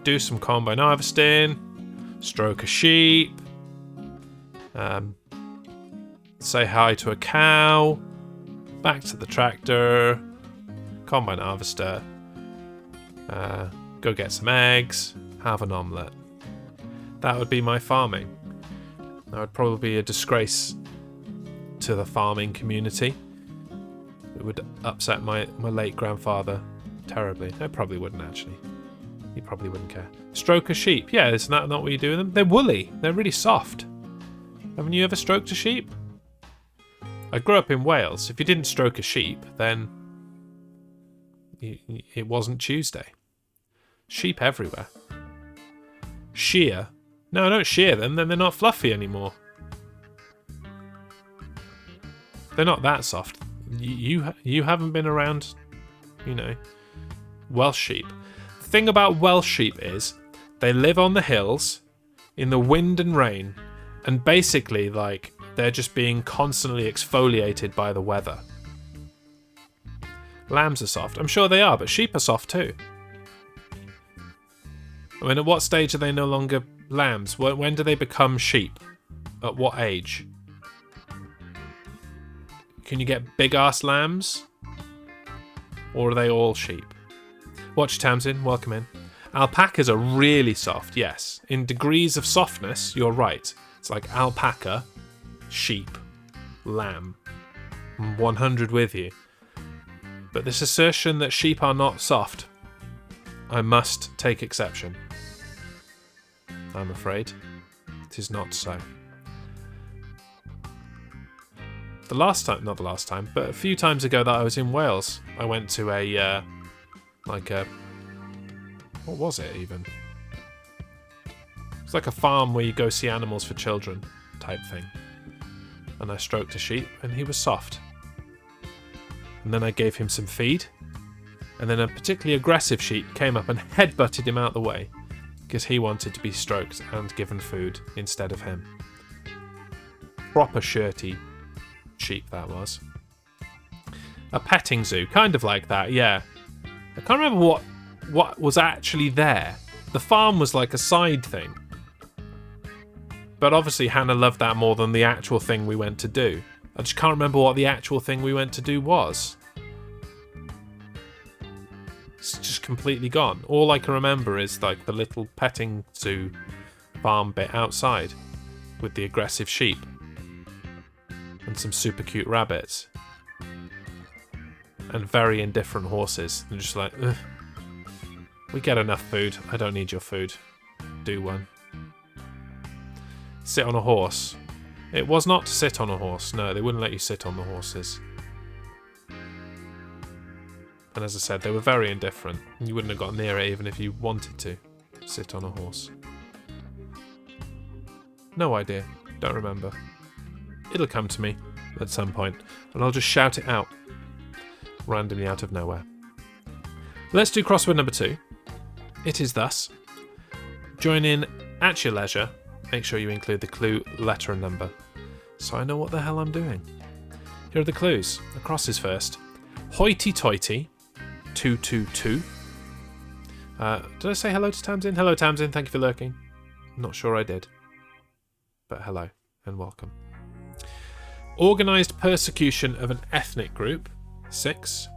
do some combine harvesting, stroke a sheep, say hi to a cow, back to the tractor, combine harvester, go get some eggs, have an omelette. That would be my farming. That would probably be a disgrace to the farming community. It would upset my late grandfather terribly. No, probably wouldn't actually. He probably wouldn't care. Stroke a sheep. Yeah, isn't that not what you do with them? They're woolly. They're really soft. Haven't you ever stroked a sheep? I grew up in Wales. If you didn't stroke a sheep, then it wasn't Tuesday. Sheep everywhere. Shear. No, don't shear them, then they're not fluffy anymore. They're not that soft. You haven't been around, Welsh sheep. The thing about Welsh sheep is they live on the hills in the wind and rain, and basically, they're just being constantly exfoliated by the weather. Lambs are soft. I'm sure they are, but sheep are soft too. I mean, at what stage are they no longer lambs? When do they become sheep? At what age? Can you get big-ass lambs? Or are they all sheep? Watch Tamsin, welcome in. Alpacas are really soft, yes. In degrees of softness, you're right. It's like alpaca, sheep, lamb. I'm 100 with you. But this assertion that sheep are not soft, I must take exception. I'm afraid it is not so. Not the last time, but a few times ago that I was in Wales, I went to what was it even? It's like a farm where you go see animals for children type thing. And I stroked a sheep and he was soft. And then I gave him some feed. And then a particularly aggressive sheep came up and headbutted him out the way because he wanted to be stroked and given food instead of him. Proper shirty sheep that was. A petting zoo, kind of like that, yeah. I can't remember what was actually there. The farm was like a side thing. But obviously Hannah loved that more than the actual thing we went to do. I just can't remember what the actual thing we went to do was. It's just completely gone. All I can remember is the little petting zoo farm bit outside with the aggressive sheep and some super cute rabbits and very indifferent horses. They're just like, ugh. We get enough food. I don't need your food. Do one. Sit on a horse. It was not to sit on a horse. No, they wouldn't let you sit on the horses. And as I said, they were very indifferent. You wouldn't have got near it even if you wanted to sit on a horse. No idea. Don't remember. It'll come to me at some point, and I'll just shout it out randomly out of nowhere. Let's do crossword number 2. It is thus. Join in at your leisure. Make sure you include the clue, letter and number, so I know what the hell I'm doing. Here are the clues. The cross is first. Hoity-toity, 222. Did I say hello to Tamsin? Hello, Tamsin. Thank you for lurking. Not sure I did. But hello and welcome. Organised persecution of an ethnic group, 6.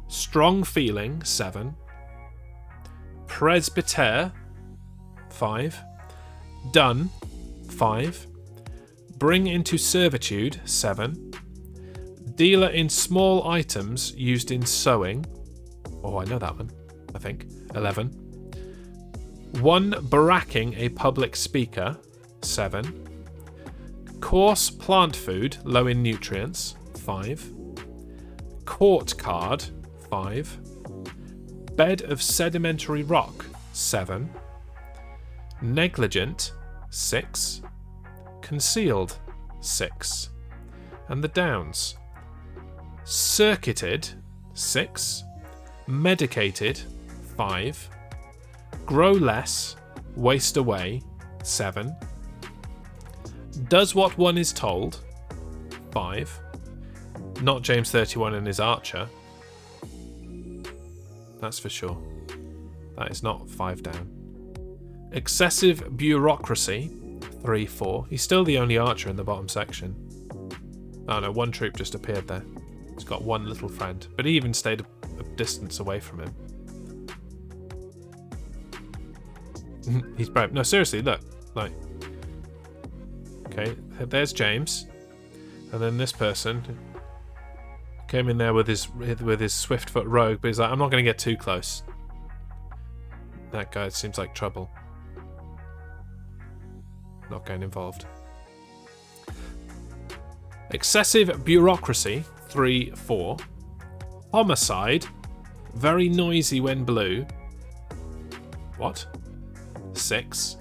Strong feeling, 7. Presbyter, 5. Done, 5. Bring into servitude, 7. Dealer in small items used in sewing, Oh, I know that one, I think. 11. 1 barracking a public speaker. 7. Coarse plant food, low in nutrients. 5. Court card. 5. Bed of sedimentary rock. 7. Negligent. 6. Concealed. 6. And the downs. Circuited. 6. Medicated. 5. Grow less. Waste away. 7. Does what one is told. 5. Not James 31 and his archer. That's for sure. That is not 5 down. Excessive bureaucracy. 3, 4. He's still the only archer in the bottom section. Oh no, 1 troop just appeared there. He's got 1 little friend. But he even stayed a distance away from him. He's brave. No, seriously, look. Like, okay, there's James. And then this person came in there with his Swiftfoot rogue, but he's like, I'm not going to get too close. That guy seems like trouble. Not getting involved. Excessive bureaucracy. 3, 4. Homicide. Very noisy when blue. What? 6.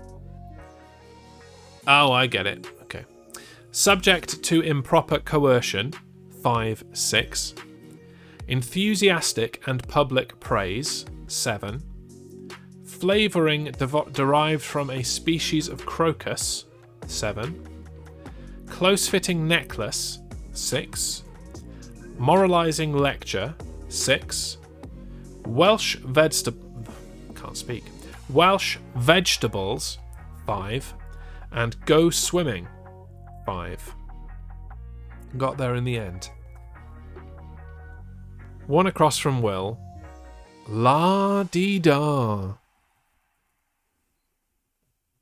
Oh, I get it. Okay. Subject to improper coercion. 5, 6. Enthusiastic and public praise. 7. Flavouring derived from a species of crocus. 7. Close-fitting necklace. 6. Moralising lecture. 6. Welsh vegetables. 5. And go swimming. 5. Got there in the end. 1 across from Will. La-dee-da.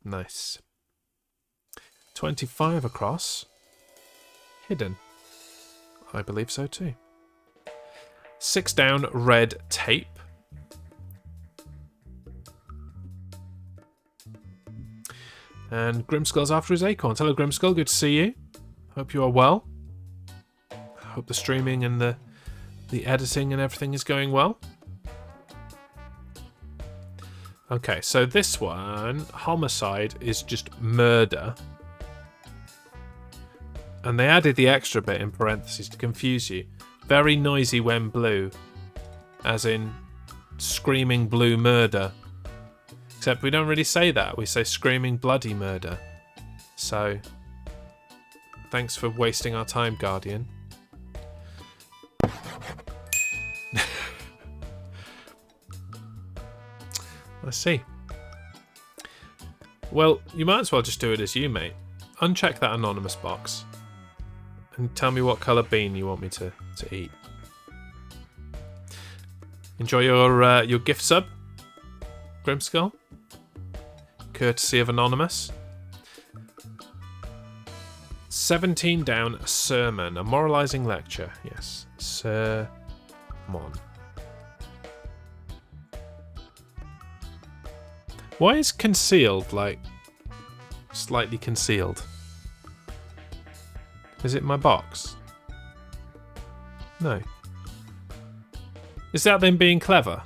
Nice. 25 across. Hidden. I believe so too. 6 down, red tape. And Grimskull's after his acorns. Hello, Grimskull. Good to see you. Hope you are well. Hope the streaming and the editing and everything is going well. Okay, so this one, homicide, is just murder. And they added the extra bit in parentheses to confuse you. Very noisy when blue. As in, screaming blue murder. Except we don't really say that. We say screaming bloody murder. So, thanks for wasting our time, Guardian. I see. Well, you might as well just do it as you, mate. Uncheck that anonymous box. And tell me what colour bean you want me to eat. Enjoy your gift sub, Grimskull. Courtesy of Anonymous. 17 down, a sermon. A moralising lecture. Yes. Sermon. Why is concealed, like, slightly concealed? Is it my box? No. Is that them being clever?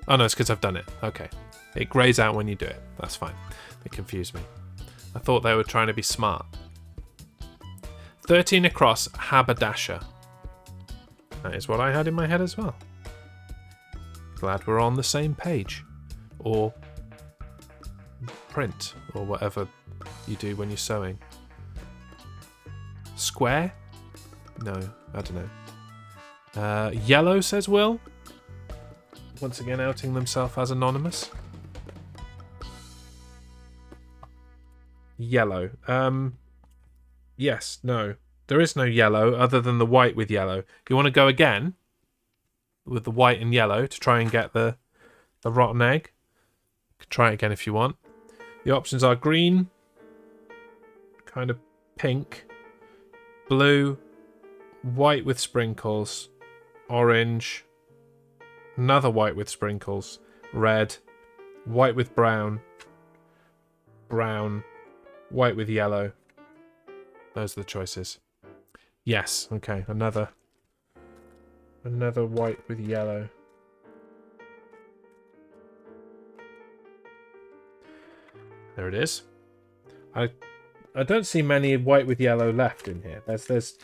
Oh no, it's because I've done it. Okay. It greys out when you do it. That's fine. They confused me. I thought they were trying to be smart. 13 across, haberdasher. That is what I had in my head as well. Glad we're on the same page. Or print, or whatever you do when you're sewing. Square? No, I don't know. Yellow, says Will. Once again outing themselves as anonymous. Yellow. Yes, no. There is no yellow other than the white with yellow. You want to go again with the white and yellow to try and get the rotten egg? You can try it again if you want. The options are green, kind of pink, blue, white with sprinkles, orange, Another white with sprinkles. Red. White with brown. Brown. White with yellow. Those are the choices. Yes, okay, another white with yellow. There it is. I don't see many white with yellow left in here. There's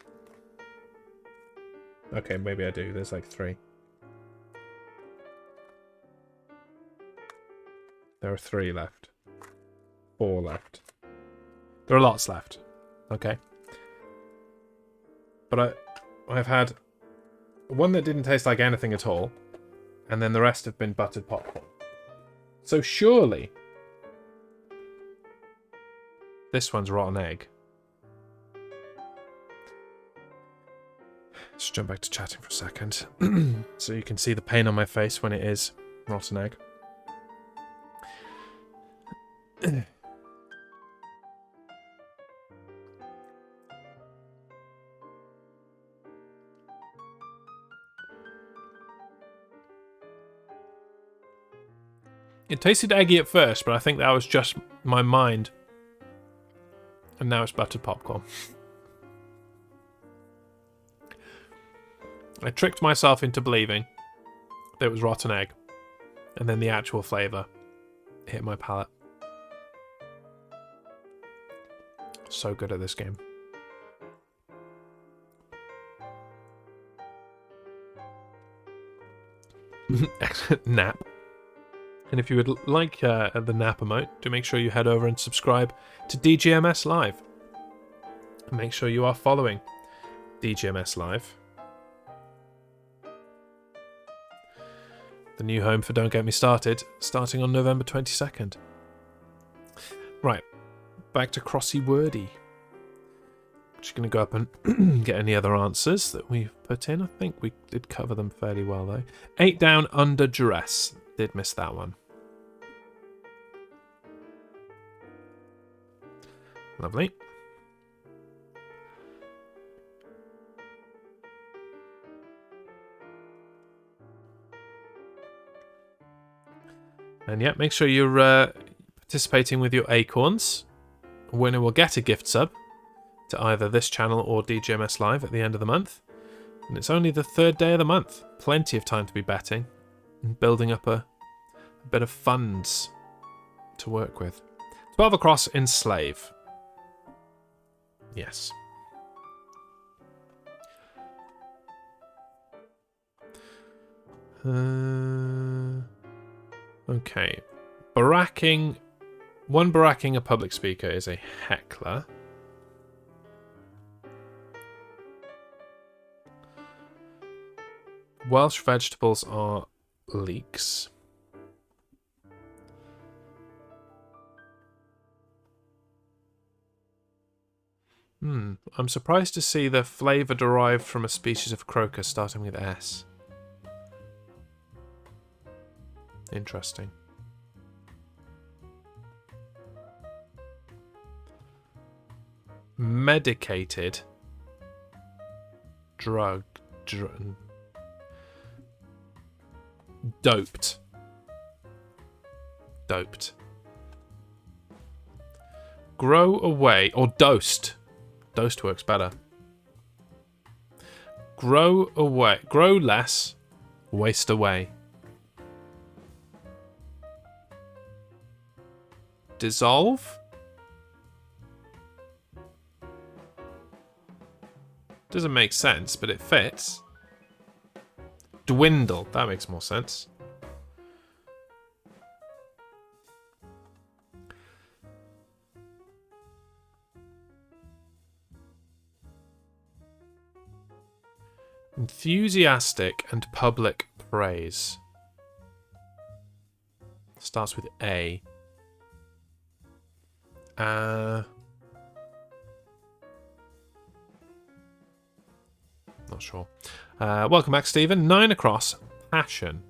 okay, maybe I do. There's like 3. There are 3 left. 4 left. There are lots left. Okay. But I've had one that didn't taste like anything at all, and then the rest have been buttered popcorn. So surely this one's rotten egg. Let's jump back to chatting for a second. So you can see the pain on my face when it is rotten egg. It tasted eggy at first, but I think that was just my mind. And now it's buttered popcorn. I tricked myself into believing that it was rotten egg. And then the actual flavour hit my palate. So good at this game. Nap. And if you would like the nap emote, do make sure you head over and subscribe to DGMS Live. And make sure you are following DGMS Live. The new home for Don't Get Me Started, starting on November 22nd. Right, back to Crossy Wordy. Just going to go up and get any other answers that we've put in. I think we did cover them fairly well, though. 8 down under duress. Did miss that one. Lovely. And yeah, make sure you're participating with your acorns. A winner will get a gift sub to either this channel or DGMS Live at the end of the month. And it's only the 3rd day of the month. Plenty of time to be betting and building up a bit of funds to work with. 12 across, enslave. Yes. Okay. Barracking. One barracking a public speaker is a heckler. Welsh vegetables are leeks. I'm surprised to see the flavour derived from a species of crocus starting with S. Interesting. Medicated. Doped. Grow away, or dosed. Dosed works better. Grow away. Grow less. Waste away. Dissolve. Doesn't make sense, but it fits. Dwindle. That makes more sense. Enthusiastic and public praise. Starts with A. Not sure. Welcome back, Stephen. 9 across. Passion.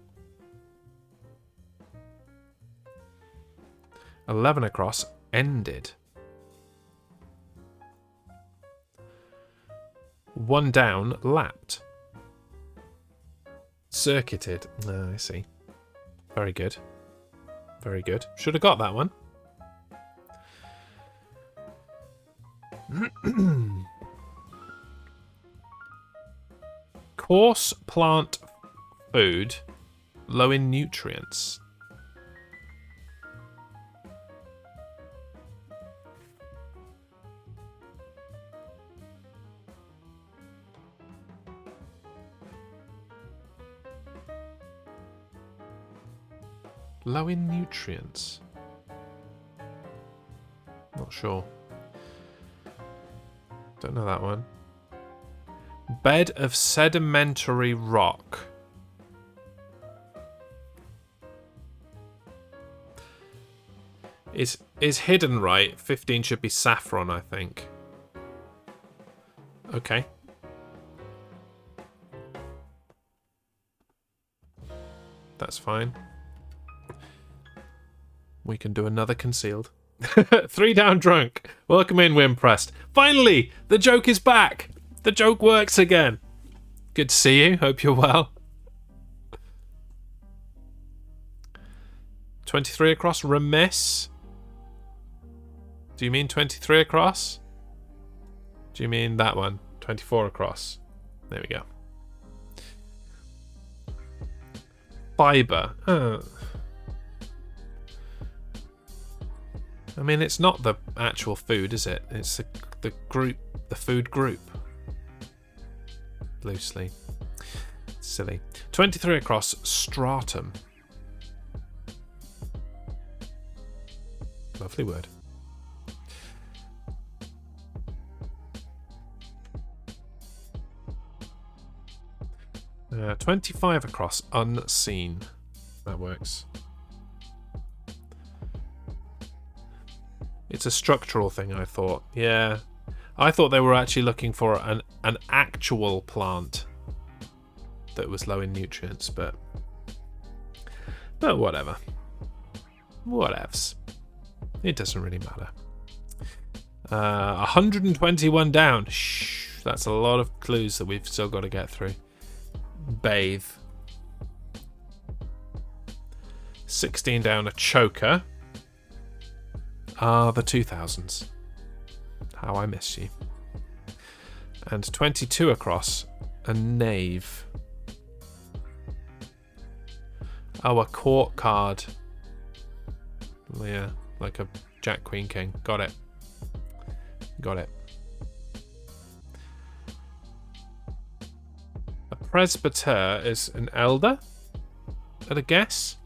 11 across. Ended. 1 down. Lapped. short-circuited. Oh, I see. Very good. Very good. Should have got that one. Coarse plant food, low in nutrients. Low in nutrients. Not sure. Don't know that one. Bed of sedimentary rock. Is hidden right? 15 should be saffron, I think. Okay. That's fine. We can do another concealed. 3 down drunk. Welcome in, Wimpressed. Finally, the joke is back. The joke works again. Good to see you. Hope you're well. 23 across, remiss. Do you mean 23 across? Do you mean that one? 24 across. There we go. Fiber. I mean, it's not the actual food, is it? It's the group, the food group. Loosely. Silly. 23 across, stratum. Lovely word. Uh, 25 across, unseen. That works. It's a structural thing, I thought. Yeah. I thought they were actually looking for an actual plant that was low in nutrients, but whatever. Whatevs. It doesn't really matter. 121 down. Shh. That's a lot of clues that we've still got to get through. Bathe. 16 down, a choker. Ah, the 2000s. How I miss you. And 22 across, a knave. Oh, a court card. Yeah, like a Jack, Queen, King. Got it. Got it. A presbyter is an elder, at a guess.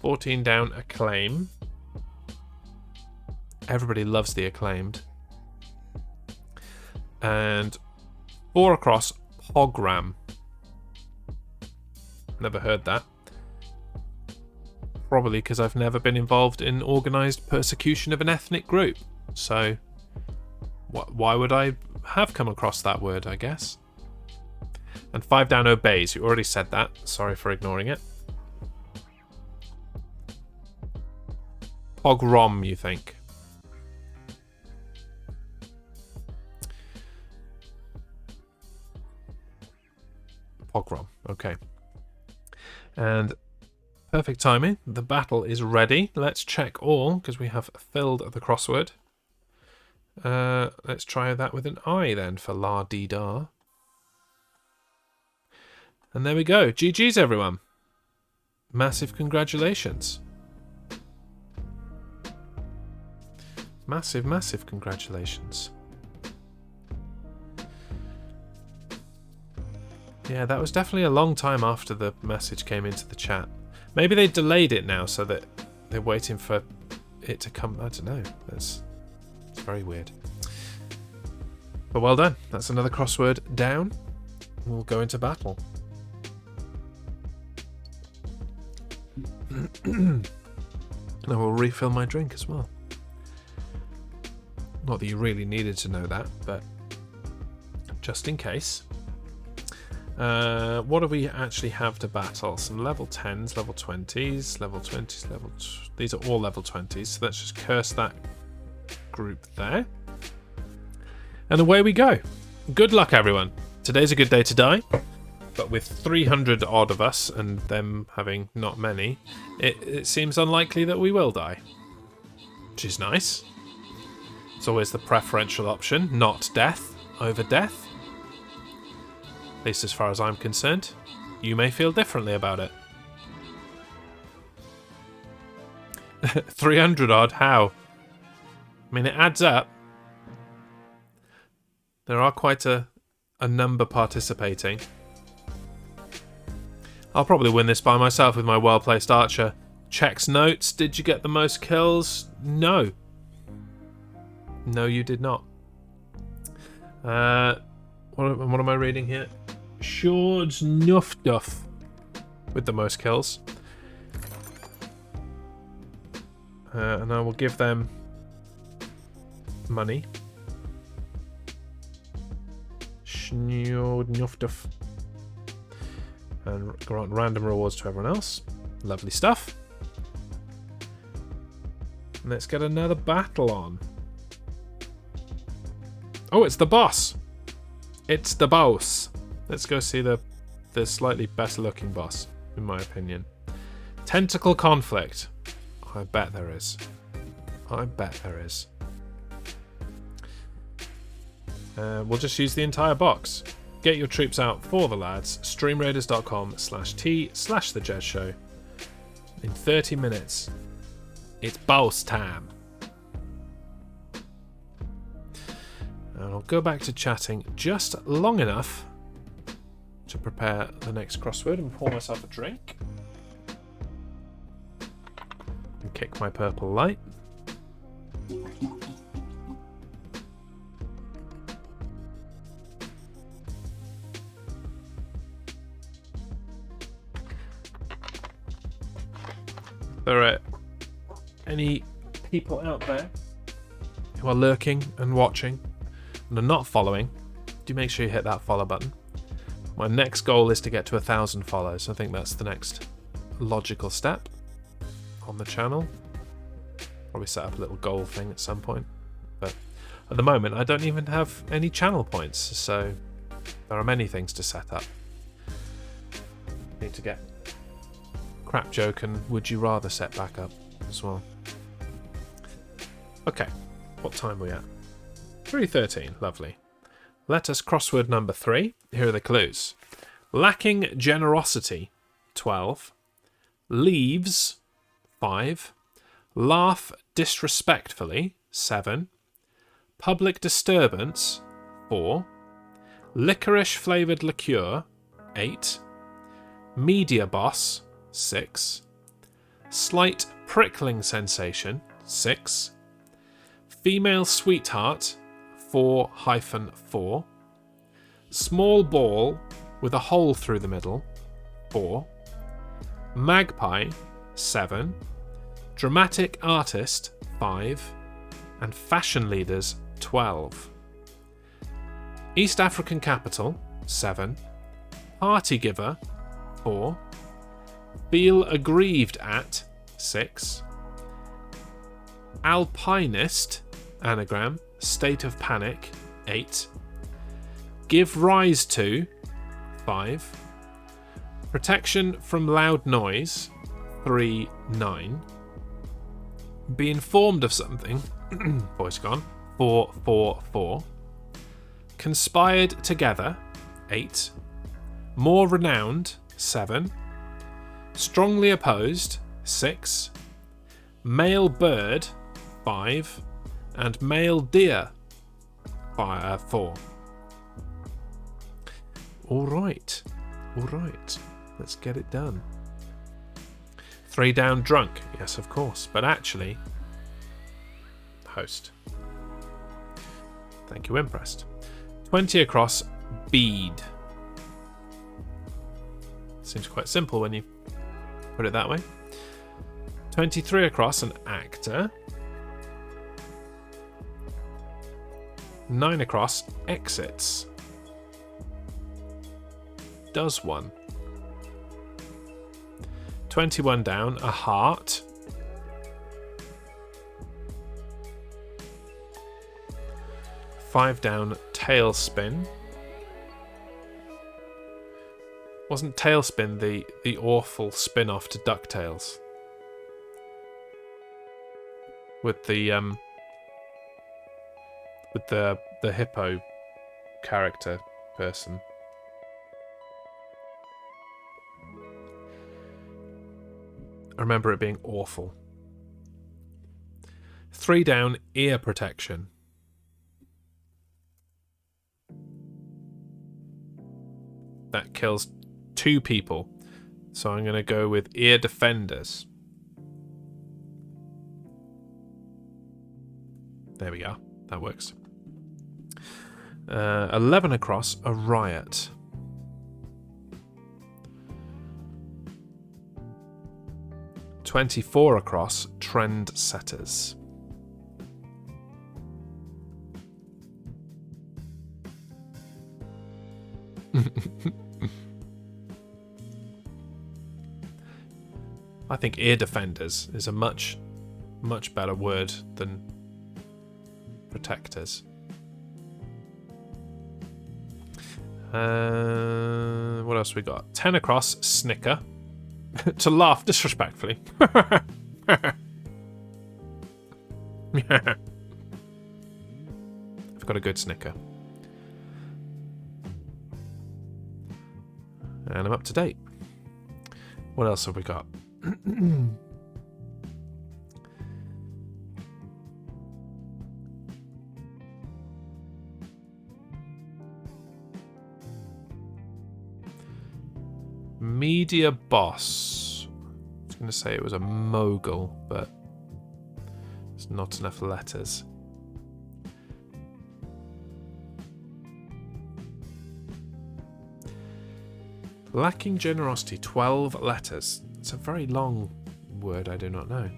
14 down, acclaim. Everybody loves the acclaimed. And 4 across, pogram. Never heard that. Probably because I've never been involved in organised persecution of an ethnic group. So, why would I have come across that word, I guess? And 5 down, obeys. You already said that. Sorry for ignoring it. Pogrom, you think? Pogrom, okay. And perfect timing. The battle is ready. Let's check all, because we have filled the crossword. Let's try that with an I then for la-dee-da. And there we go. GG's, everyone. Massive congratulations. Massive, massive congratulations. Yeah, that was definitely a long time after the message came into the chat. Maybe they delayed it now so that they're waiting for it to come. I don't know. It's very weird. But well done. That's another crossword down. We'll go into battle. And I will refill my drink as well. Not that you really needed to know that, but just in case. What do we actually have to battle? Some level 10s, level 20s, level 20s, these are all level 20s, so let's just curse that group there. And away we go. Good luck, everyone. Today's a good day to die. But with 300 odd of us, and them having not many, it seems unlikely that we will die. Which is nice. It's always the preferential option, not death over death. At least as far as I'm concerned. You may feel differently about it. 300 odd, how? I mean, it adds up. There are quite a number participating. I'll probably win this by myself with my well-placed archer. Checks notes. Did you get the most kills? No. No, you did not. What am I reading here? Shords Nuffduff with the most kills. And I will give them money. Shord Nuffduff. And grant random rewards to everyone else. Lovely stuff. Let's get another battle on. Oh, it's the boss. It's the boss. Let's go see the slightly better looking boss, in my opinion. Tentacle conflict. I bet there is. I bet there is. We'll just use the entire box. Get your troops out for the lads. streamraiders.com/t/thejezshow. In 30 minutes, it's boss time. And I'll go back to chatting just long enough to prepare the next crossword and pour myself a drink. And kick my purple light. There are any people out there who are lurking and watching and are not following, do make sure you hit that follow button. My next goal is to get to 1,000 follows. I think that's the next logical step on the channel. Probably set up a little goal thing at some point. But at the moment, I don't even have any channel points, so there are many things to set up. Need to get Crap Joke and Would You Rather set back up as well. Okay, what time are we at? 3:13, lovely. Let us crossword number 3. Here are the clues. Lacking generosity, 12. Leaves, 5. Laugh disrespectfully, 7. Public disturbance, 4. Licorice flavoured liqueur, 8. Media boss, 6. Slight prickling sensation, 6. Female sweetheart, 4-4. Small ball with a hole through the middle, 4. Magpie, 7. Dramatic artist, 5. And fashion leaders, 12. East African capital, 7. Party giver, 4. Feel aggrieved at, 6. Alpinist, anagram, state of panic, 8. Give rise to, 5. Protection from loud noise, 3-9. Be informed of something, voice gone, 4-4-4. Conspired together, 8. More renowned, 7. Strongly opposed, 6. Male bird, 5. And male deer, 4. All right. Let's get it done. 3 down drunk, yes, of course, but actually, host. Thank you, impressed. 20 across, bead. Seems quite simple when you put it that way. 23 across, an actor. 9 across, exits. Does one. 21 down, a heart. 5 down, tailspin. Wasn't Tailspin the awful spin-off to DuckTales? With the hippo character person. I remember it being awful. 3 down, ear protection. That kills 2 people. So I'm going to go with ear defenders. There we are. That works. 11 across, a riot. $24 across, trend setters. I think ear defenders is a much better word than protectors. What else we got? 10 across, snicker. To laugh disrespectfully. I've got a good snicker. And I'm up to date. What else have we got? Media boss. I was going to say it was a mogul, but there's not enough letters. Lacking generosity, 12 letters. It's a very long word, I do not know.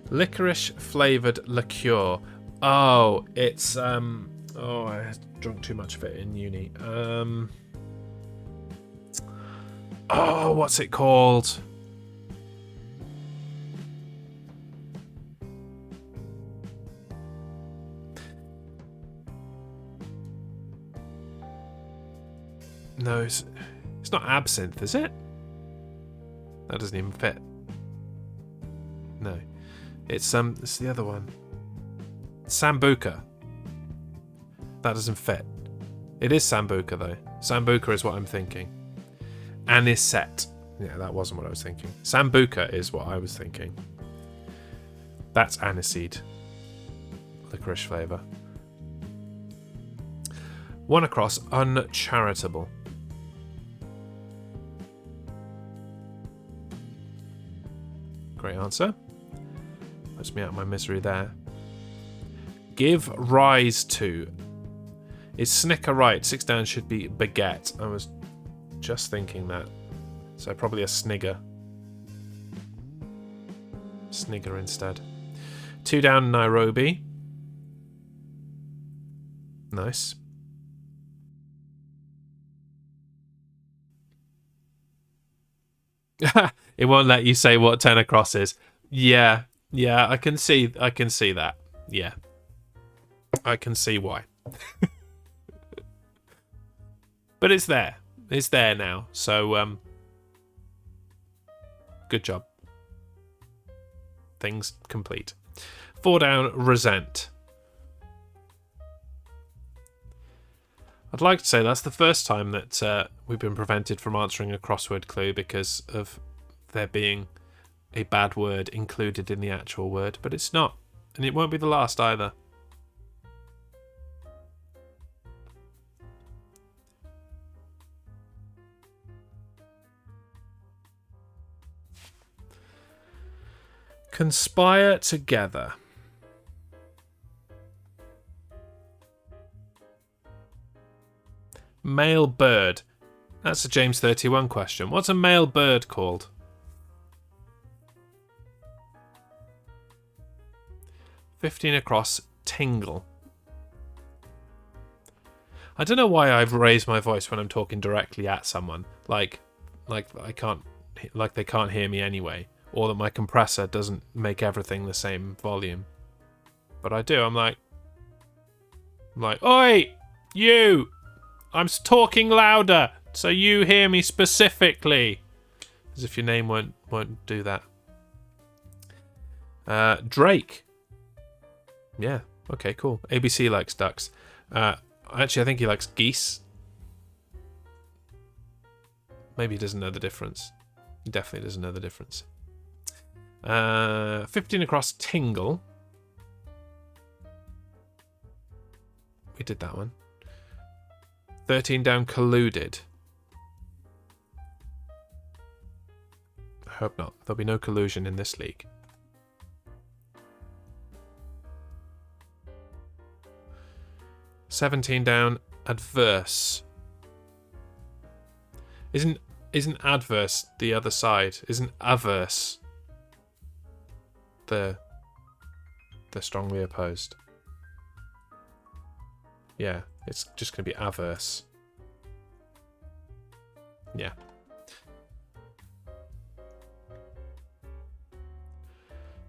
Licorice flavoured liqueur. Oh, it's oh, I drunk too much of it in uni. Oh, what's it called? No, it's not absinthe, is it? That doesn't even fit. No. It's the other one. Sambuca. That doesn't fit. It is Sambuca though. Sambuca is what I'm thinking. Anisette. Yeah, that wasn't what I was thinking. Sambuca is what I was thinking. That's aniseed. Licorice flavour. 1 across, uncharitable. Great answer. Puts me out of my misery there. Give rise to. Is snicker right? 6 down should be baguette. I was just thinking that. So probably a snigger. Snigger instead. 2 down, Nairobi. Nice. It won't let you say what 10 across is. Yeah, I can see that. Yeah. I can see why. But it's there. It's there now. So good job. Things complete. 4 down, resent. I'd like to say that's the first time that we've been prevented from answering a crossword clue because of there being a bad word included in the actual word, but it's not. And it won't be the last either. Conspire together. Male bird. That's a James 31 question. What's a male bird called? $15 across, tingle. I don't know why I've raised my voice when I'm talking directly at someone. Like they can't hear me anyway, or that my compressor doesn't make everything the same volume. but I do. I'm like, oi, you! I'm talking louder, so you hear me specifically. As if your name won't do that. Drake. Yeah. Okay. Cool. ABC likes ducks. Actually, I think he likes geese. Maybe he doesn't know the difference. He definitely doesn't know the difference. 15 across tingle. We did that one. 13 down colluded. I hope not. There'll be no collusion in this league. $17 down adverse. Isn't adverse the other side? Isn't averse the strongly opposed? Yeah, it's just going to be averse. Yeah.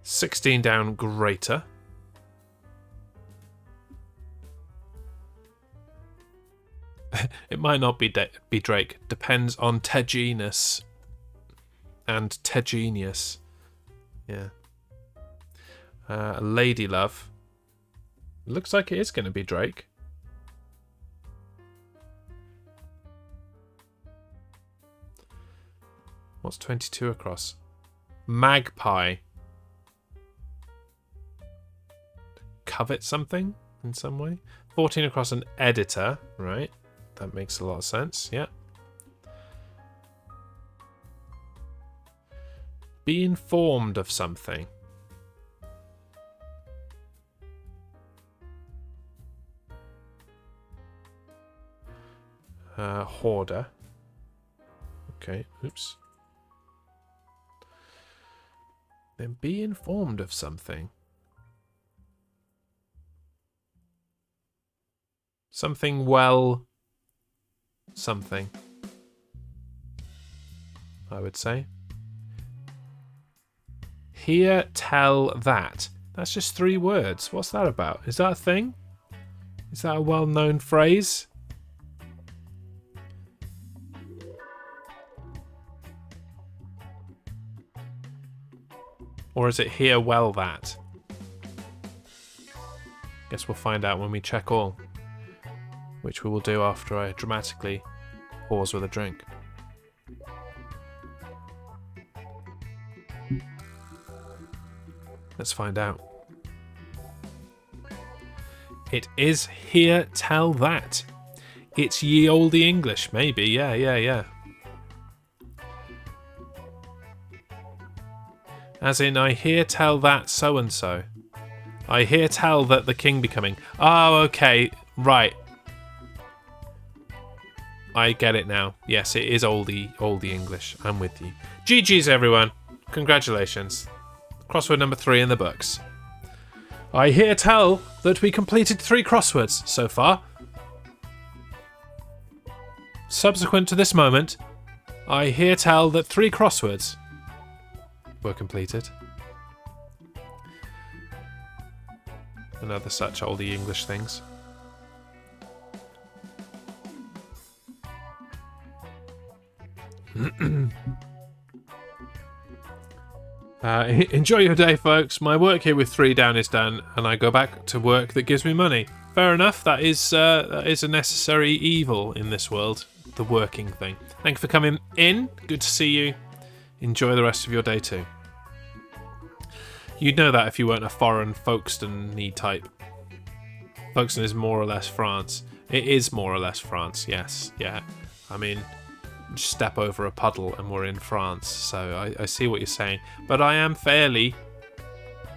$16 down greater. It might not be Drake. Depends on Tegenus and Tegenius. Yeah. Lady Love. Looks like it is going to be Drake. What's 22 across? Magpie. Covet something in some way. 14 across an editor, right? That makes a lot of sense, yeah. Be informed of something. Hoarder. Okay, oops. Then be informed of something. Something well... something. I would say. Hear, tell, that. That's just 3 words. What's that about? Is that a thing? Is that a well-known phrase? Or is it hear well that? Guess we'll find out when we check all. Which we will do after I dramatically pause with a drink. Let's find out. It is hear, tell that. It's ye olde English, maybe. Yeah. As in, I hear tell that so-and-so. I hear tell that the king be coming. Oh, okay. Right. I get it now. Yes, it is oldie English. I'm with you. GG's, everyone. Congratulations. Crossword number 3 in the books. I hear tell that we completed 3 crosswords so far. Subsequent to this moment, I hear tell that 3 crosswords were completed. And other such oldie English things. Enjoy your day, folks. My work here with 3 down is done, and I go back to work that gives me money. Fair enough. That is a necessary evil in this world, the working thing. Thank you for coming in. Good to see you. Enjoy the rest of your day too. You'd know that if you weren't a foreign Folkestone-y type. Folkestone is more or less France. It is more or less France, yes. Yeah. I mean, just step over a puddle and we're in France. So I see what you're saying. But I am fairly,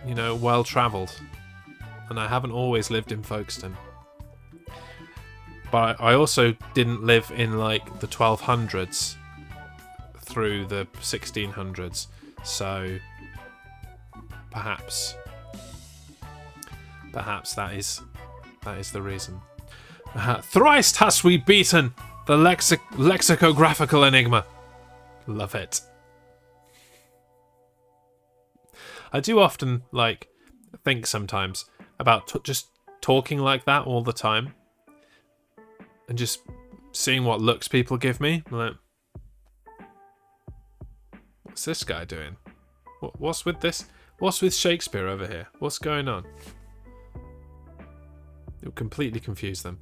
well-travelled. And I haven't always lived in Folkestone. But I also didn't live in, the 1200s through the 1600s. So... Perhaps that is the reason. Thrice hast we beaten the lexicographical enigma. Love it. I do often think sometimes about just talking like that all the time and just seeing what looks people give me. I'm like, what's this guy doing? What's with this? What's with Shakespeare over here? What's going on? It would completely confuse them.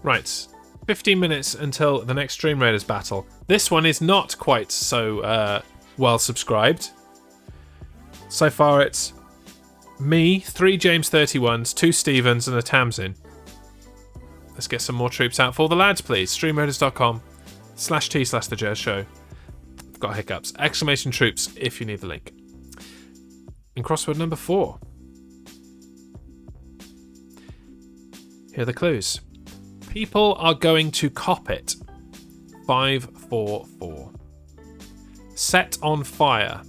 Right. 15 minutes until the next Stream Raiders battle. This one is not quite so well subscribed. So far it's me, 3 James 31s, 2 Stevens and a Tamsin. Let's get some more troops out for the lads, please. streamraiders.com/t/thejazz show. I've got hiccups. Exclamation troops if you need the link. In crossword number 4. Here are the clues. People are going to cop it. 544. Set on fire.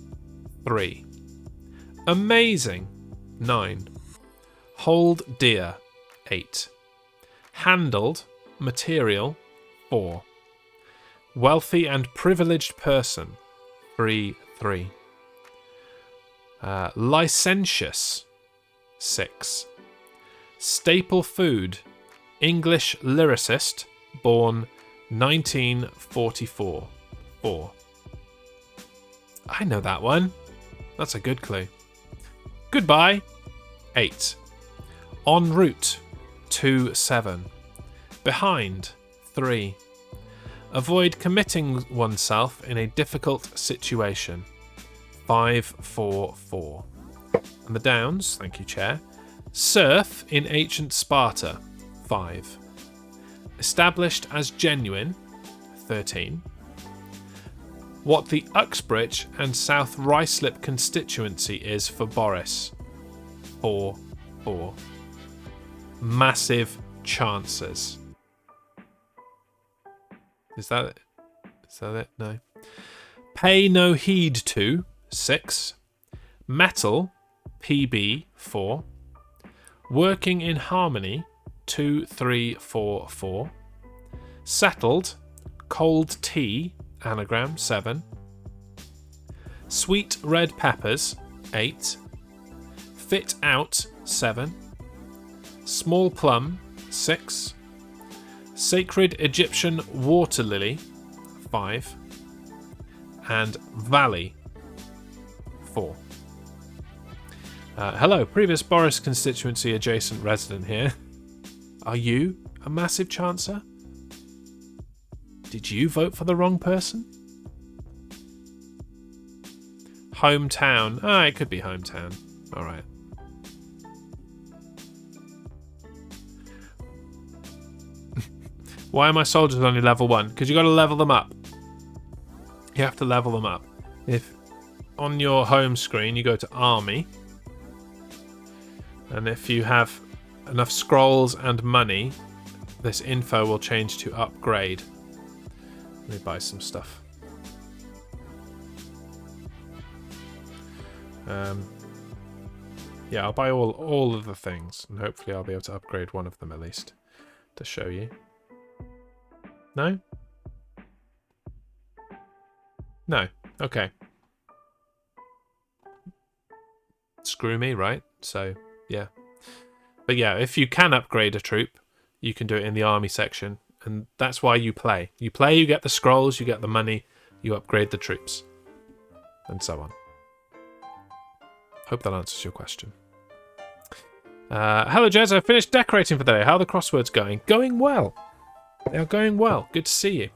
3. Amazing. 9. Hold dear. 8. Handled. Material. 4. Wealthy and privileged person. 3. Licentious. 6. Staple food. English lyricist. Born 1944. 4. I know that one. That's a good clue. Goodbye. 8. En route. 2-7. Behind. 3. Avoid committing oneself in a difficult situation. 544. And the downs, thank you, Chair. Surf in ancient Sparta. 5. Established as genuine. 13. What the Uxbridge and South Ruislip constituency is for Boris. 4. Massive chances. Is that it? Is that it? No. Pay no heed to. 6. Metal. PB. 4. Working in harmony. 2, 3, 4, 4. Settled. Cold tea. Anagram. 7. Sweet red peppers. 8. Fit out. 7. Small plum. 6. Sacred Egyptian water lily. 5. And valley. 4. Hello, previous Boris constituency adjacent resident here. Are you a massive chancer? Did you vote for the wrong person? Hometown. Ah, it could be hometown. Alright. Why are my soldiers only level 1? Because you got to level them up. You have to level them up. If on your home screen you go to army, and if you have enough scrolls and money, this info will change to upgrade. Let me buy some stuff. Yeah, I'll buy all of the things, and hopefully I'll be able to upgrade one of them at least to show you. No? No. Okay. Screw me, right? So, yeah. But yeah, if you can upgrade a troop, you can do it in the army section. And that's why you play. You play, you get the scrolls, you get the money, you upgrade the troops. And so on. Hope that answers your question. Hello, Jez. I finished decorating for the day. How are the crosswords going? Going well. They are going well. Good to see you.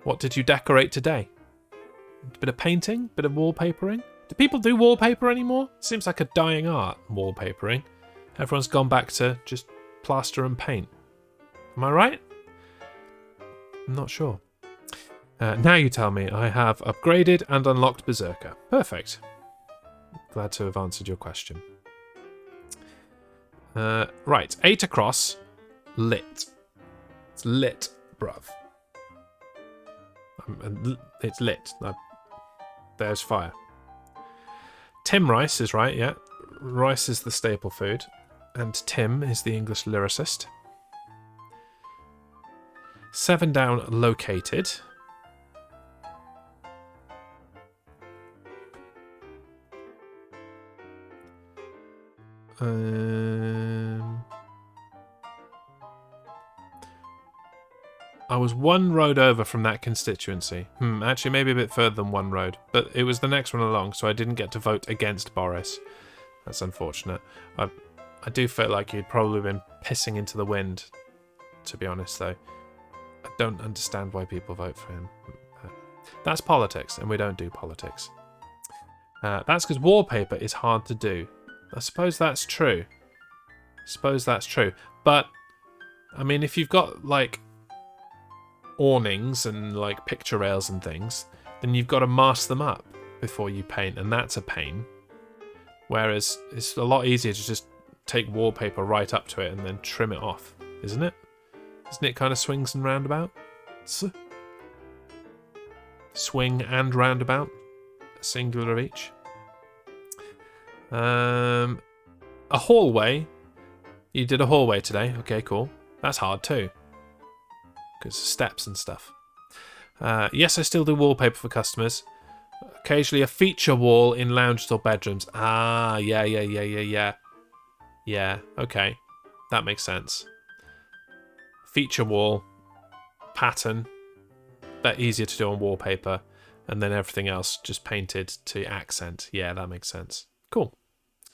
What did you decorate today? A bit of painting? Bit of wallpapering? Do people do wallpaper anymore? Seems like a dying art, wallpapering. Everyone's gone back to just plaster and paint. Am I right? I'm not sure. Now you tell me. I have upgraded and unlocked Berserker. Perfect. Glad to have answered your question. Right, 8 across, lit. It's lit, bruv. It's lit. There's fire. Tim Rice is right, yeah. Rice is the staple food. And Tim is the English lyricist. 7 down, located. I was one road over from that constituency. Actually, maybe a bit further than one road. But it was the next one along, so I didn't get to vote against Boris. That's unfortunate. I do feel like you'd probably been pissing into the wind, to be honest, though. I don't understand why people vote for him. That's politics, and we don't do politics. That's because wallpaper is hard to do. I suppose that's true. But, I mean, if you've got, like, awnings and, like, picture rails and things, then you've got to mask them up before you paint, and that's a pain. Whereas it's a lot easier to just take wallpaper right up to it and then trim it off, isn't it? Isn't it kind of swings and roundabouts? Swing and roundabout, a singular of each. A hallway. You did a hallway today. Okay, cool. That's hard too, because steps and stuff. Yes, I still do wallpaper for customers. Occasionally a feature wall in lounges or bedrooms. Ah, yeah. Yeah, okay. That makes sense. Feature wall, pattern, that easier to do on wallpaper, and then everything else just painted to accent. Yeah, that makes sense. Cool.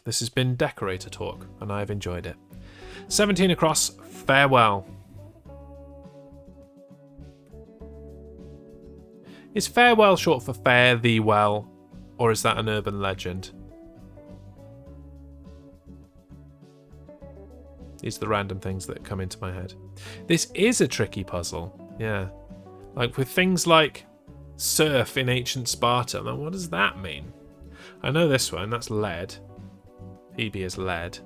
This has been Decorator Talk, and I've enjoyed it. 17 across, farewell. Is farewell short for fare thee well, or is that an urban legend? These are the random things that come into my head. This is a tricky puzzle, yeah. Like with things like surf in ancient Sparta, now what does that mean? I know this one, that's lead. PB is lead.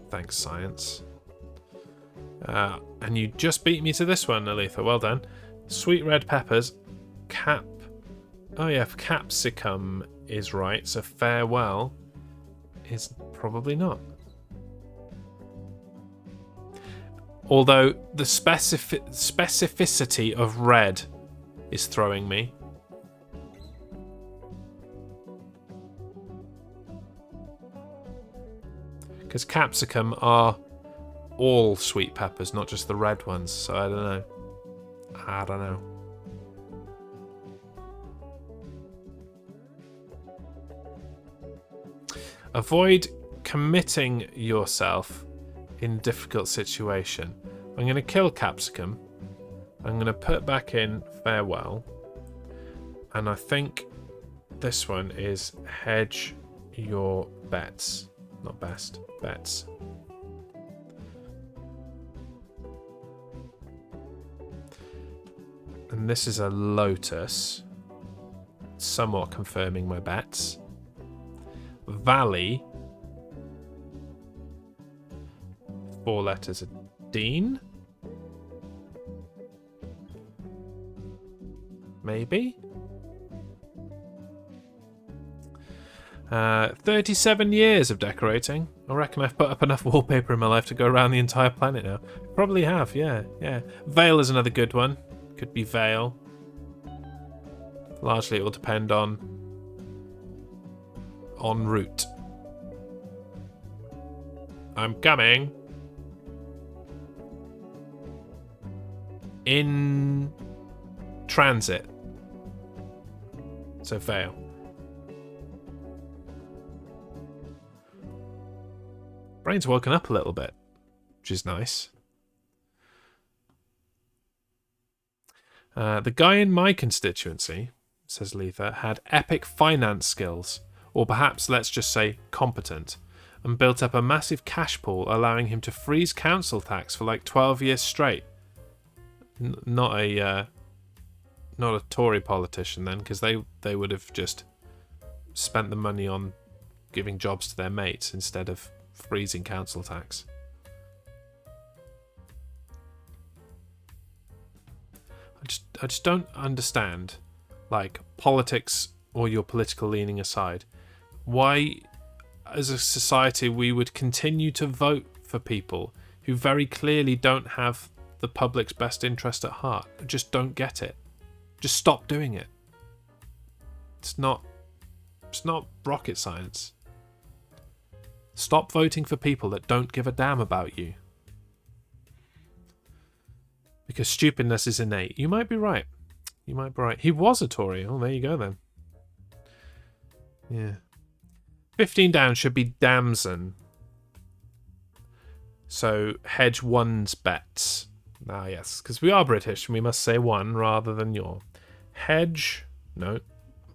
Thanks, science. And you just beat me to this one, Aletha, well done. Sweet red peppers, oh yeah, capsicum is right, so farewell is probably not. Although the specificity of red is throwing me. Because capsicum are all sweet peppers, not just the red ones, so I don't know. Avoid committing yourself in difficult situation. I'm going to kill capsicum. I'm going to put back in farewell. And I think this one is hedge your bets. Not best, bets. And this is a lotus, somewhat confirming my bets. Valley, 4 letters. Dean, maybe. 37 years of decorating. I reckon I've put up enough wallpaper in my life to go around the entire planet now. Probably have, yeah. Vale is another good one. Could be Vale. Largely it will depend on route. I'm coming. In transit. So Vale. Brain's woken up a little bit, which is nice. The guy in my constituency, says Letha, had epic finance skills, or perhaps let's just say competent, and built up a massive cash pool allowing him to freeze council tax for like 12 years straight. Not a Tory politician then, because they would have just spent the money on giving jobs to their mates instead of freezing council tax. I just don't understand, like, politics or your political leaning aside, why as a society we would continue to vote for people who very clearly don't have the public's best interest at heart. I just don't get it. Just stop doing it. It's not rocket science. Stop voting for people that don't give a damn about you. Because stupidness is innate. You might be right. You might be right. He was a Tory. Oh, there you go then. Yeah. 15 down should be Damson. So hedge one's bets. Ah, yes, because we are British and we must say one rather than your. Hedge. No.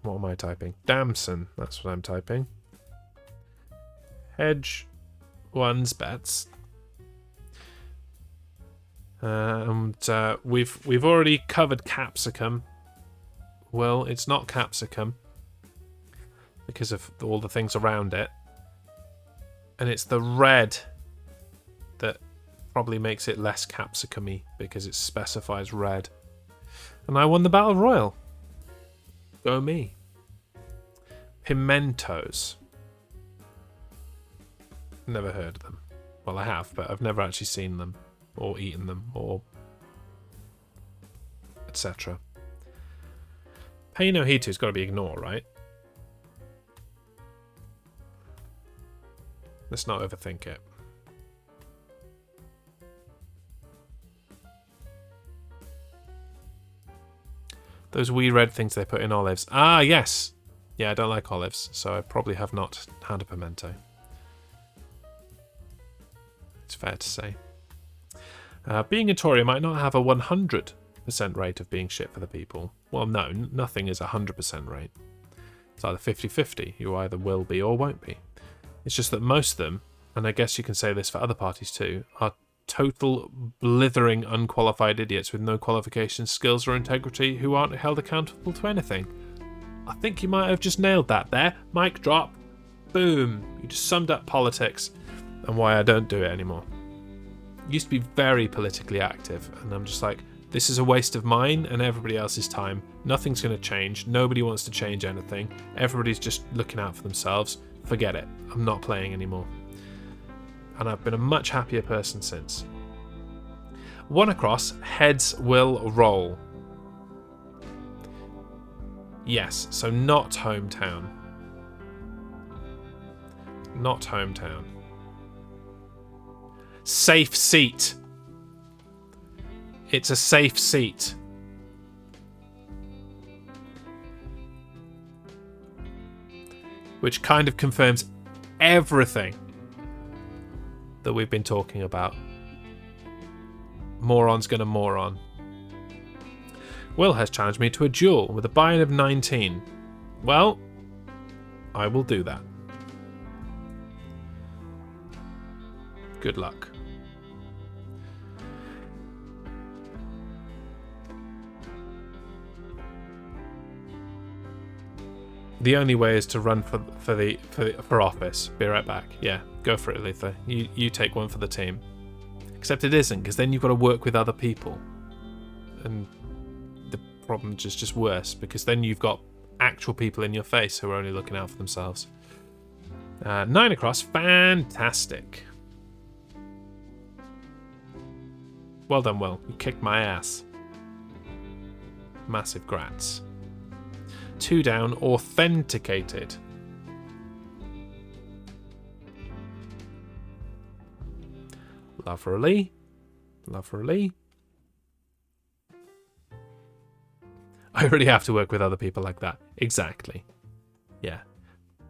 What am I typing? Damson. That's what I'm typing. Hedge one's bets. And we've already covered capsicum. Well, it's not capsicum because of all the things around it, and it's the red that probably makes it less capsicum-y because it specifies red. And I won the battle royal. Go me. Pimentos. Never heard of them. Well, I have, but I've never actually seen them or eaten them or etc. Pay no heed to's got to be ignore, right? Let's not overthink it. Those wee red things they put in olives. Ah, yes. Yeah, I don't like olives, so I probably have not had a pimento. It's fair to say. Being a Tory might not have a 100% rate of being shit for the people. Well, no, nothing is a 100% rate. It's either 50-50. You either will be or won't be. It's just that most of them, and I guess you can say this for other parties too, are total blithering unqualified idiots with no qualifications, skills or integrity who aren't held accountable to anything. I think you might have just nailed that there. Mic drop. Boom. You just summed up politics and why I don't do it anymore. Used to be very politically active, and I'm just like, this is a waste of mine and everybody else's time. Nothing's going to change. Nobody wants to change anything. Everybody's just looking out for themselves. Forget it. I'm not playing anymore. And I've been a much happier person since. One across, heads will roll. Yes, so not hometown. Not hometown. Safe seat. It's a safe seat. Which kind of confirms everything that we've been talking about. Moron's gonna moron. Will has challenged me to a duel with a buy-in of 19. Well, I will do that. Good luck. The only way is to run for office. Be right back. Yeah, go for it, Luther. You take one for the team. Except it isn't, because then you've got to work with other people, and the problem is just worse, because then you've got actual people in your face who are only looking out for themselves. 9 across, fantastic. Well done, Will. You kicked my ass. Massive grats. 2 down, authenticated. Lovely. Lovely. I really have to work with other people like that. Exactly. Yeah.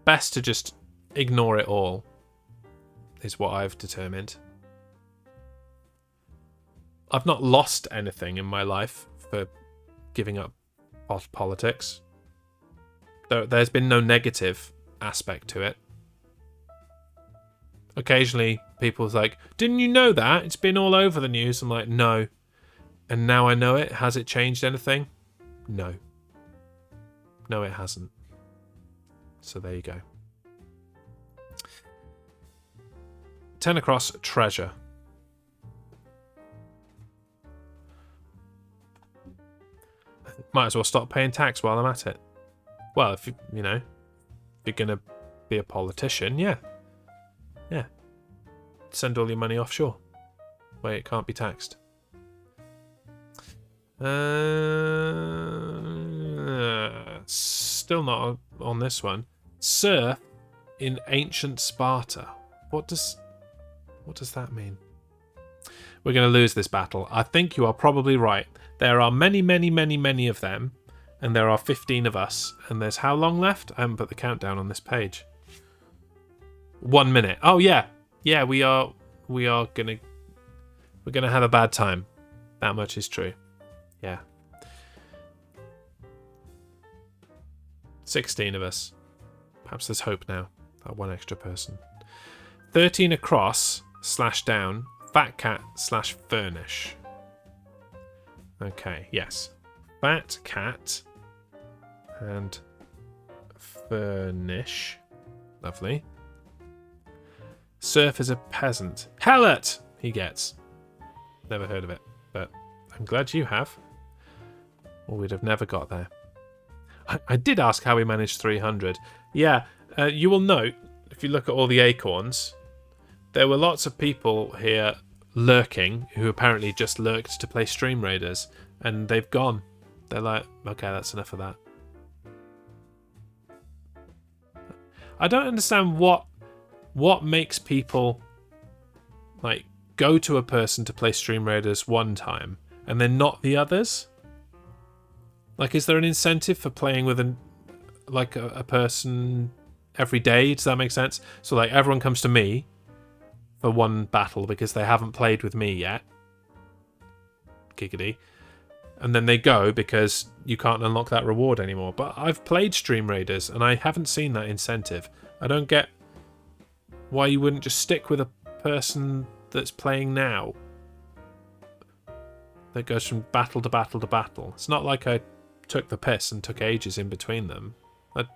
Best to just ignore it all, is what I've determined. I've not lost anything in my life for giving up politics. There's been no negative aspect to it. Occasionally, people's like, didn't you know that? It's been all over the news. I'm like, no. And now I know it. Has it changed anything? No. No, it hasn't. So there you go. 10 across, treasure. Might as well stop paying tax while I'm at it. Well, if you know, if you're gonna be a politician, yeah. Yeah. Send all your money offshore, where it can't be taxed. Still not on this one. Surf in ancient Sparta. What does that mean? We're going to lose this battle. I think you are probably right. There are many, many, many, many of them, and there are 15 of us. And there's how long left? I haven't put the countdown on this page. 1 minute. Oh yeah, yeah. We're gonna have a bad time. That much is true. Yeah. 16 of us. Perhaps there's hope now. That one extra person. 13 across / down. Fat cat / furnish. Okay, yes. Fat cat and furnish. Lovely. Surf is a peasant. Hellet he gets. Never heard of it, but I'm glad you have. Or we'd have never got there. I did ask how we managed 300. Yeah, you will note, if you look at all the acorns, there were lots of people here lurking who apparently just lurked to play Stream Raiders, and they've gone. They're like, okay, that's enough of that. I don't understand what makes people like go to a person to play Stream Raiders one time and then not the others. Like, is there an incentive for playing with a person every day? Does that make sense? So like everyone comes to me for one battle because they haven't played with me yet. Giggity. And then they go because you can't unlock that reward anymore. But I've played Stream Raiders and I haven't seen that incentive. I don't get why you wouldn't just stick with a person that's playing now. That goes from battle to battle to battle. It's not like I took the piss and took ages in between them. It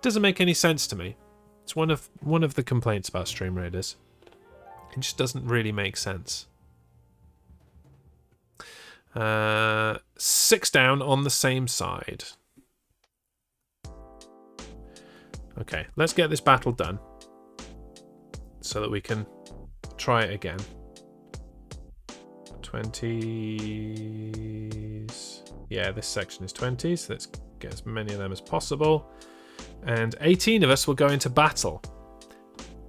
doesn't make any sense to me. It's one of the complaints about Stream Raiders. It just doesn't really make sense. 6 down on the same side. Okay, let's get this battle done so that we can try it again. 20s. Yeah, this section is 20s. Let's get as many of them as possible. And 18 of us will go into battle.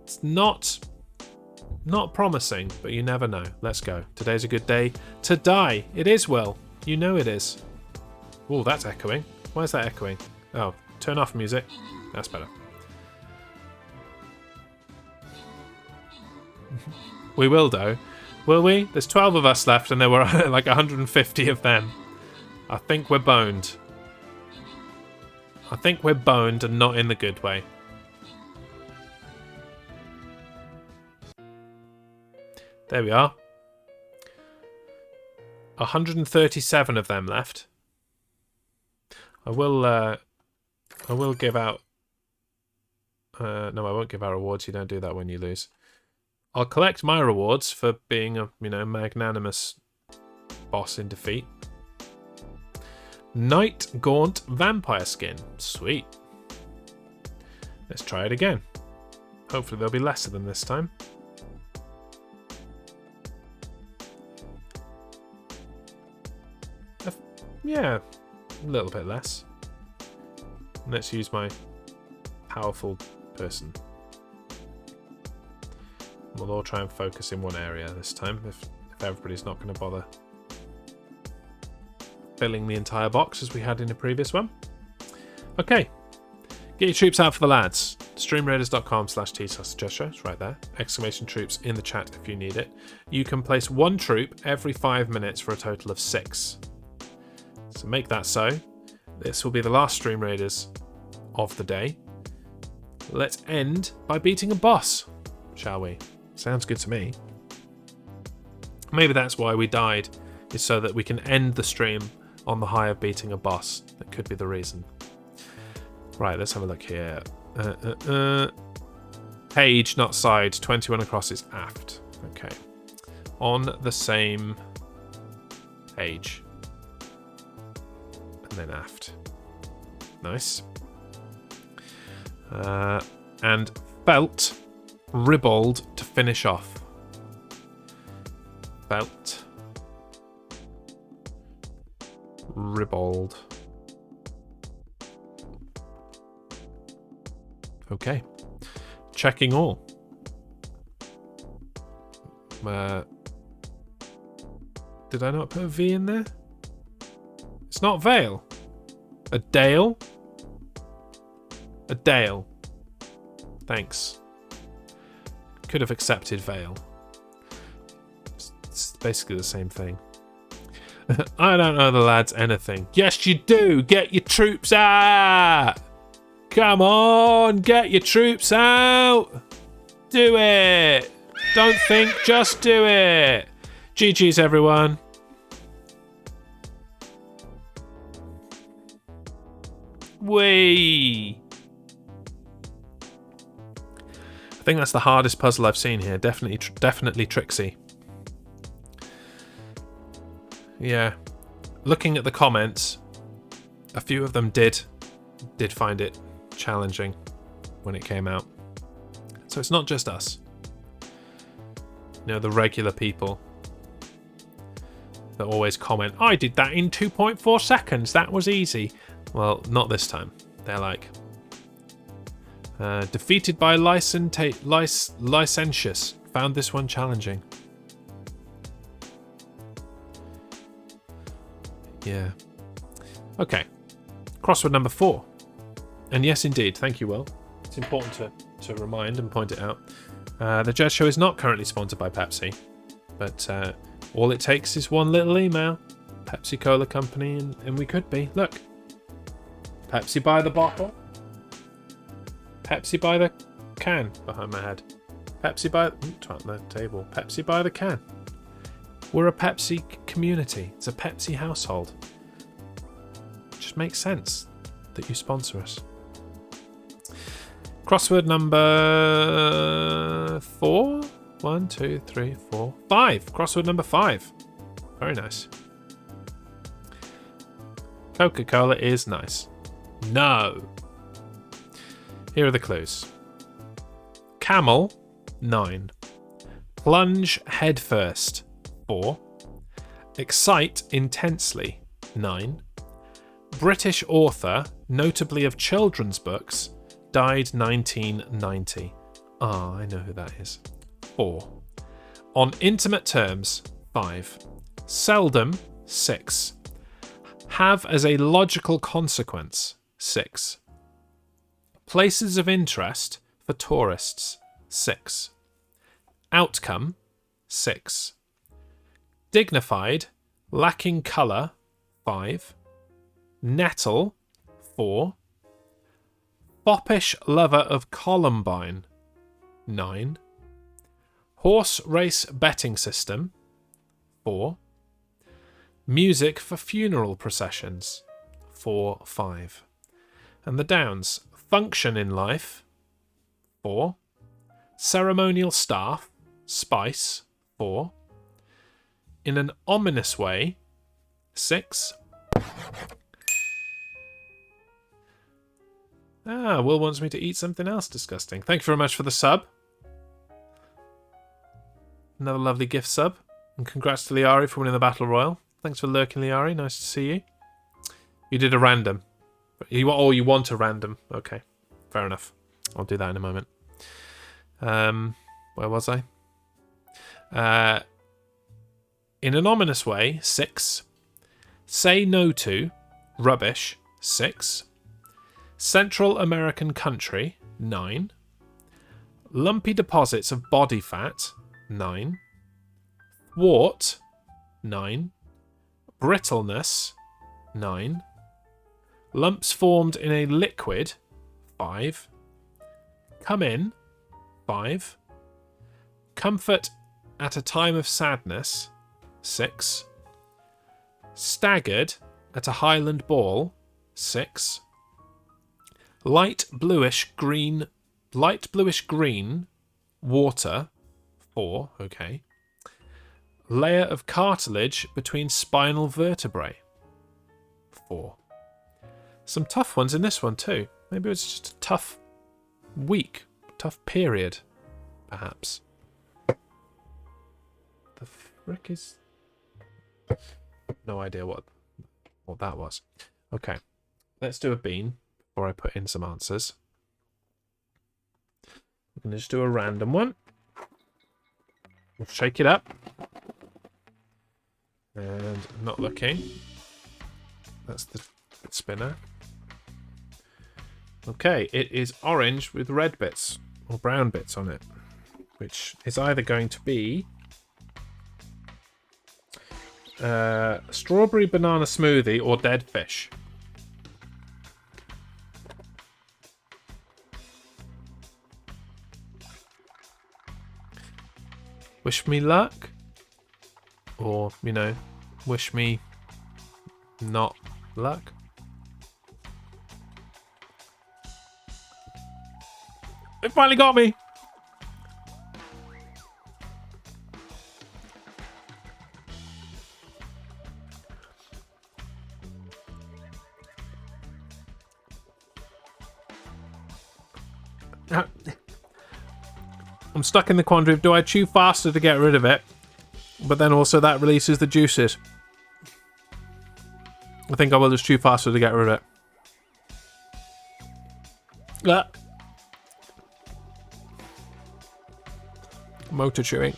It's not promising, but you never know. Let's go. Today's a good day to die. It is, Will. You know it is. Oh, that's echoing. Why is that echoing? Oh, turn off music. That's better. We will, though. Will we? There's 12 of us left, and there were like 150 of them. I think we're boned. I think we're boned, and not in the good way. There we are. 137 of them left. I will give out... no, I won't give out rewards. You don't do that when you lose. I'll collect my rewards for being a, magnanimous boss in defeat. Night Gaunt Vampire Skin. Sweet. Let's try it again. Hopefully there'll be less of them this time. Yeah, a little bit less. Let's use my powerful person. We'll all try and focus in one area this time, if everybody's not going to bother filling the entire box as we had in the previous one. Okay, get your troops out for the lads. Streamraiders.com/tsausageshow, it's right there. Exclamation troops in the chat if you need it. You can place one troop every 5 minutes for a total of 6. So make that so. This will be the last Stream Raiders of the day. Let's end by beating a boss, shall we? Sounds good to me. Maybe that's why we died, is so that we can end the stream on the high of beating a boss. That could be the reason. Right, let's have a look here. Page, not side. 21 across is aft. Okay. On the same page. And then aft. Nice. And felt ribald to finish off. Felt ribald. Okay. Checking all. Did I not put a V in there? It's not Vale. A Dale? A Dale. Thanks. Could have accepted Vale. It's basically the same thing. I don't know the lads anything. Yes, you do. Get your troops out. Come on, get your troops out. Do it. Don't think, just do it. GG's, everyone. Whee. I think that's the hardest puzzle I've seen here. Definitely Trixie. Yeah. Looking at the comments, a few of them did find it challenging when it came out. So it's not just us. You know, the regular people that always comment, I did that in 2.4 seconds. That was easy. Well, not this time. They're like, defeated by licentious. Found this one challenging. Yeah. Okay. Crossword number 4. And yes, indeed. Thank you, Will. It's important to remind and point it out. The Jazz Show is not currently sponsored by Pepsi, but all it takes is one little email. Pepsi Cola Company, and we could be. Look. Pepsi by the bottle. Pepsi by the can behind my head. Pepsi by the table. Pepsi by the can. We're a Pepsi community. It's a Pepsi household. It just makes sense that you sponsor us. Crossword number 4. 1, 2, 3, 4, 5. Crossword number 5. Very nice. Coca-Cola is nice. No. Here are the clues. Camel, 9. Plunge headfirst, 4. Excite intensely, 9. British author, notably of children's books, died 1990. Ah, I know who that is. 4. On intimate terms, 5. Seldom, 6. Have as a logical consequence, 6. Places of interest for tourists, 6. Outcome, 6. Dignified, lacking colour, 5. Nettle, 4. Foppish lover of Columbine, 9. Horse race betting system, 4. Music for funeral processions, 4, 5. And the downs. Function in life, 4. Ceremonial staff, spice, 4. In an ominous way, 6. Will wants me to eat something else disgusting. Thank you very much for the sub. Another lovely gift sub. And congrats to Liari for winning the Battle Royal. Thanks for lurking, Liari. Nice to see you. You did a random. You want a random. Okay. Fair enough. I'll do that in a moment. Where was I? In an ominous way, 6. Say no to, rubbish, 6. Central American country, 9. Lumpy deposits of body fat, 9. Thwart, 9. Brittleness, 9. Lumps formed in a liquid, 5. Come in, 5. Comfort at a time of sadness, 6. Staggered at a Highland ball, 6. Light bluish green, water, 4, okay. Layer of cartilage between spinal vertebrae, 4. Some tough ones in this one too. Maybe it's just a tough week, tough period, perhaps. The frick is... No idea what that was. Okay, let's do a bean before I put in some answers. I'm going to just do a random one. We'll shake it up. And not looking. That's the spinner. Okay, it is orange with red bits or brown bits on it, which is either going to be strawberry banana smoothie or dead fish. Wish me luck, or, you know, wish me not luck. It finally got me! I'm stuck in the quandary of, do I chew faster to get rid of it? But then also that releases the juices. I think I will just chew faster to get rid of it. Motor chewing.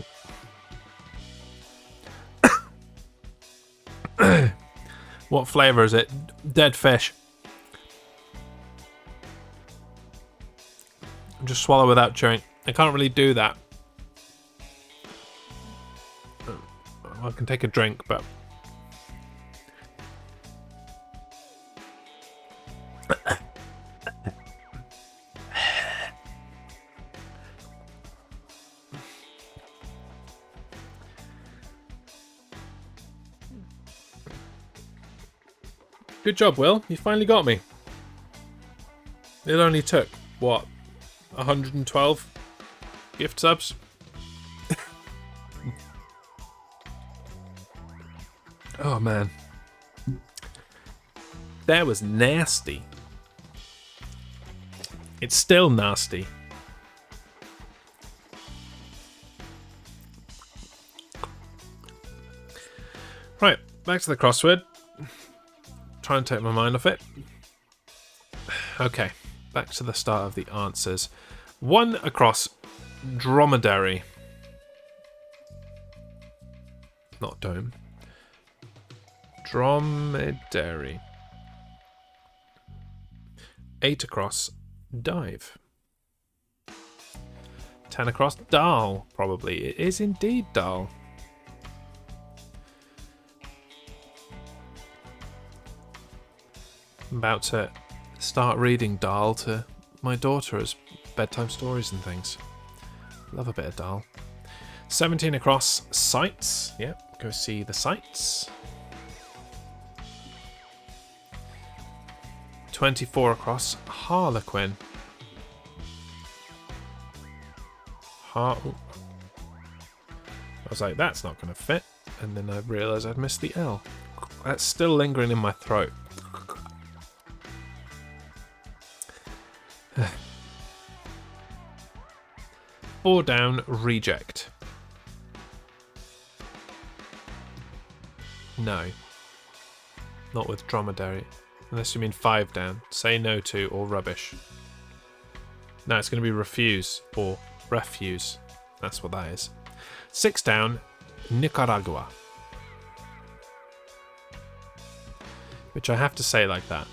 What flavour is it? Dead fish. Just swallow without chewing. I can't really do that. I can take a drink, but... Good job, Will. You finally got me. It only took, what, 112 gift subs? Oh, man. That was nasty. It's still nasty. Right, back to the crossword. Try and take my mind off it. Okay, back to the start of the answers. One across dromedary. Not dome. Dromedary. 8 across dive. 10 across dal, probably. It is indeed dal. I'm about to start reading Dahl to my daughter as bedtime stories and things. Love a bit of Dahl. 17 across sights. Yep, go see the sights. 24 across Harlequin. I was like, that's not going to fit. And then I realised I'd missed the L. That's still lingering in my throat. 4 down, reject. No. Not with dromedary. Unless you mean 5 down. Say no to or rubbish. No, it's going to be refuse or refuse. That's what that is. 6 down, Nicaragua. Which I have to say like that.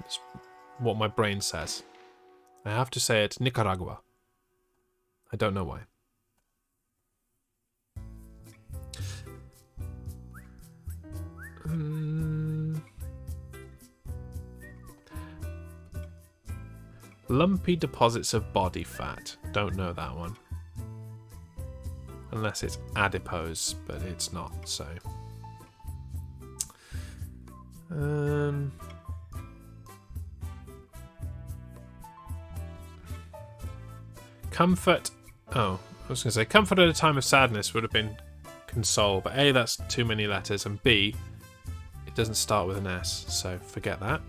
It's what my brain says. I have to say it Nicaragua. I don't know why. Lumpy deposits of body fat. Don't know that one. Unless it's adipose, but it's not, so. Comfort. Oh, I was going to say comfort at a time of sadness would have been console, but A, that's too many letters, and B, it doesn't start with an S, so forget that.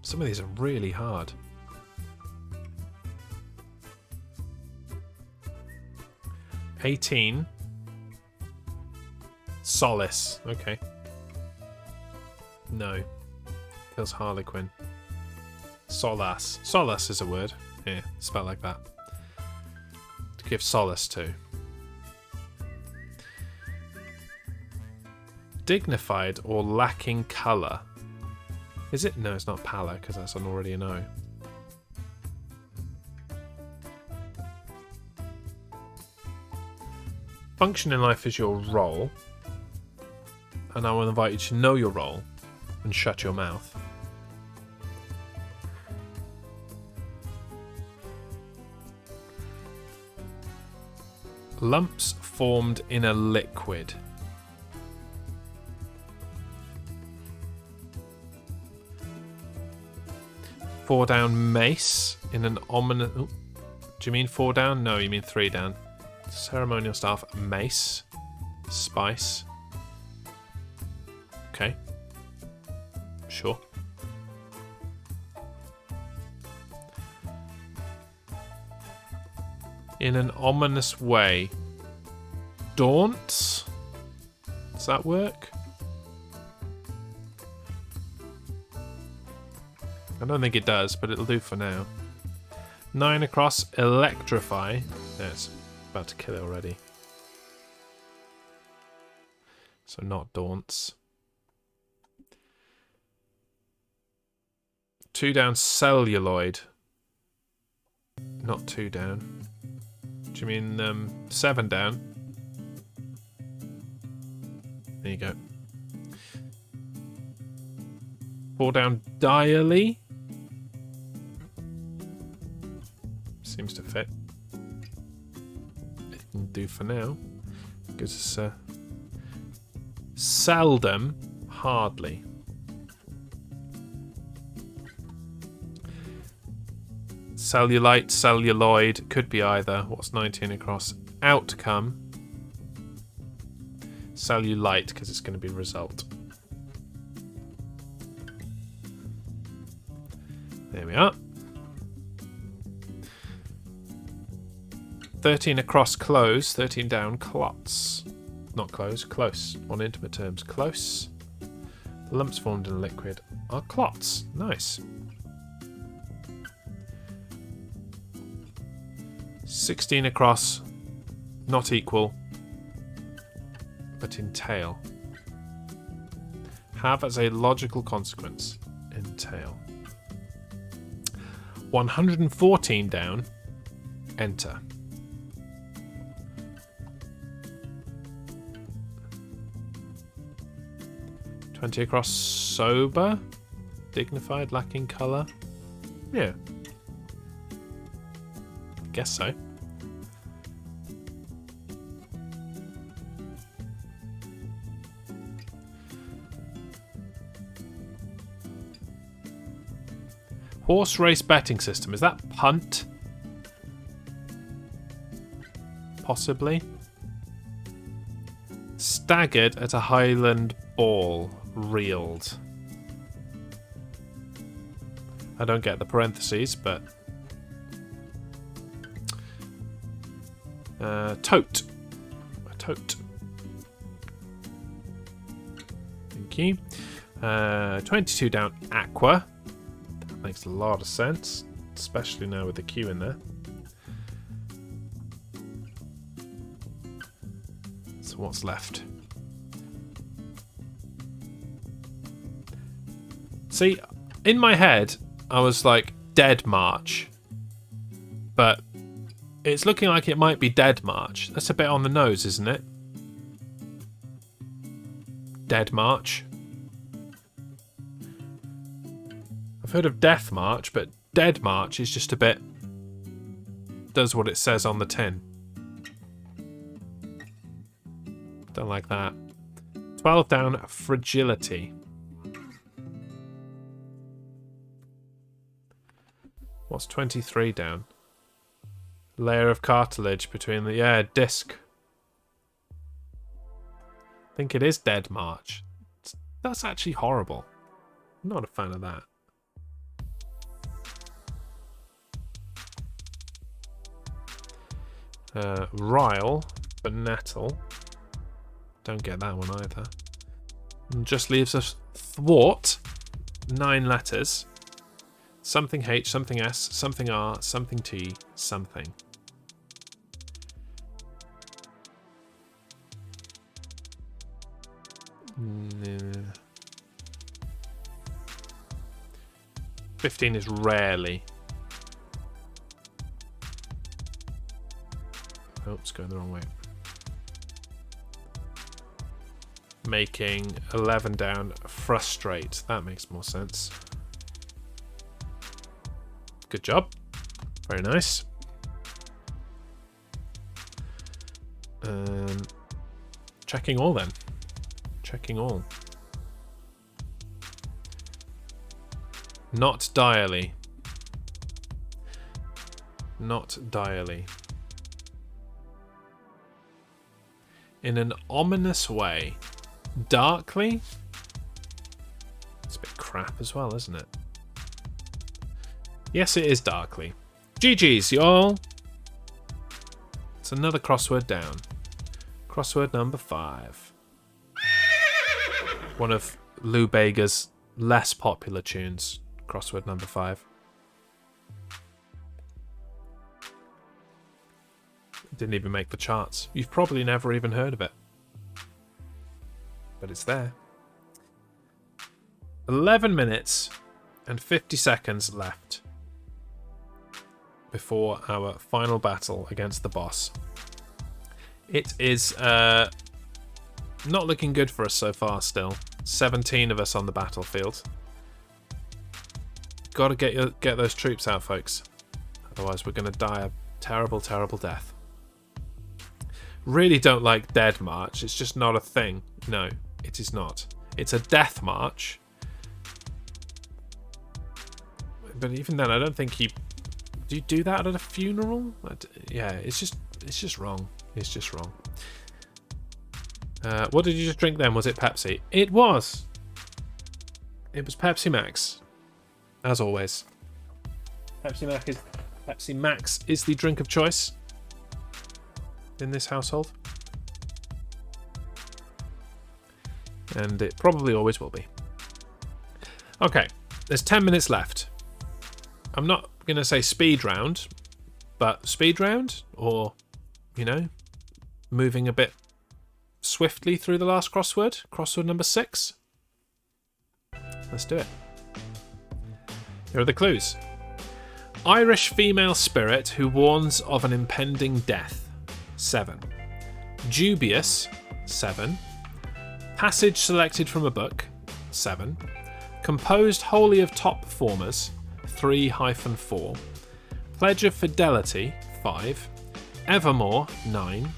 Some of these are really hard. 18. Solace. Okay. No. Kills Harlequin. Solace. Solace is a word. Yeah, spelled like that. To give solace to. Dignified or lacking colour. Is it? No, it's not pallor, because that's already a no. Function in life is your role. And I will invite you to know your role and shut your mouth. Lumps formed in a liquid. Four down mace in an ominous... Oh, do you mean 4 down? No, you mean 3 down. Ceremonial staff, mace, spice. Okay. Sure. In an ominous way. Daunts? Does that work? I don't think it does, but it'll do for now. 9 across, electrify. That's about to kill it already. So not daunts. 2 down, celluloid. Not 2 down. Do you mean 7 down? There you go. 4 down, dially. Seems to fit. It can do for now. Gives us seldom, hardly. Cellulite, celluloid, could be either. What's 19 across? Outcome. Cellulite, because it's going to be result. There we are. 13 across, close. 13 down, clots. Not close, close. On intimate terms, close. The lumps formed in a liquid are clots. Nice. 16 across, not equal, but entail. Have as a logical consequence. Entail. 114 down, enter. 20 across, sober. Dignified, lacking colour. Yeah. Guess so. Horse race betting system. Is that punt? Possibly. Staggered at a Highland ball. Reeled. I don't get the parentheses, but... tote. A tote. Thank you. 22 down, aqua. That makes a lot of sense, especially now with the Q in there. So what's left? See, in my head, I was like, Dead March. But it's looking like it might be Dead March. That's a bit on the nose, isn't it? Dead March. I've heard of Death March, but Dead March is just a bit... does what it says on the tin. Don't like that. 12 down, fragility. What's 23 down? Layer of cartilage between the... yeah, disc. I think it is Dead March. That's actually horrible. I'm not a fan of that. Ryle. but nettle. Don't get that one either. And just leaves us thwart. 9 letters. Something H, something S, something R, something T, something. No. 15 is rarely. Oh, it's going the wrong way. Making 11 down. Frustrate. That makes more sense. Good job. Very nice. Checking all then. Checking all. Not direly. Not direly. In an ominous way. Darkly? It's a bit crap as well, isn't it? Yes, it is darkly. GG's, y'all. It's another crossword down. Crossword number 5. One of Lou Bega's less popular tunes. Crossword number 5. Didn't even make the charts. You've probably never even heard of it. But it's there. 11 minutes and 50 seconds left before our final battle against the boss. It is not looking good for us so far still. 17 of us on the battlefield. Got to get those troops out, folks. Otherwise we're going to die a terrible, terrible death. Really don't like Dead March. It's just not a thing. No, it is not. It's a death march. But even then, I don't think he... Do you do that at a funeral? Yeah, it's just wrong. It's just wrong. What did you just drink then? Was it Pepsi? It was. It was Pepsi Max. As always. Pepsi Max is the drink of choice in this household. And it probably always will be. Okay, there's 10 minutes left. I'm not going to say speed round, but speed round, or, you know, moving a bit swiftly through the last crossword. Crossword number 6. Let's do it. Here are the clues. Irish female spirit who warns of an impending death. 7. Dubious. 7. Passage selected from a book. 7. Composed wholly of top performers. 3-4. Pledge of fidelity. 5. Evermore. 9.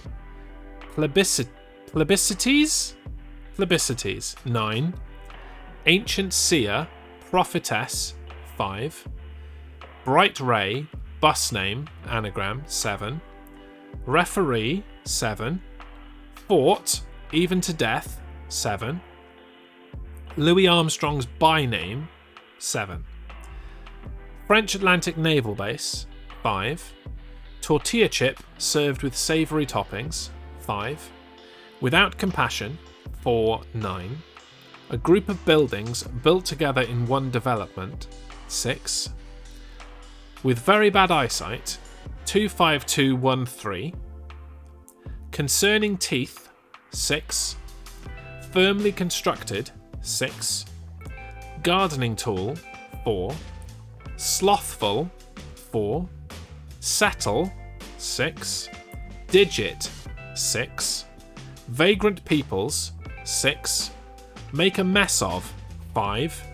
Plebiscites. 9. Ancient seer. Prophetess. 5. Bright ray. Bus name. Anagram. 7. Referee. 7. Fought. Even to death. 7. Louis Armstrong's by name. 7. French Atlantic Naval Base. 5. Tortilla chip served with savoury toppings. 5. Without compassion. 4-9. A group of buildings built together in one development. 6. With very bad eyesight. 25213. Concerning teeth. 6. Firmly constructed. 6. Gardening tool. 4. Slothful. 4. Settle. 6. Digit. 6. Vagrant peoples. 6. Make a mess of. 5.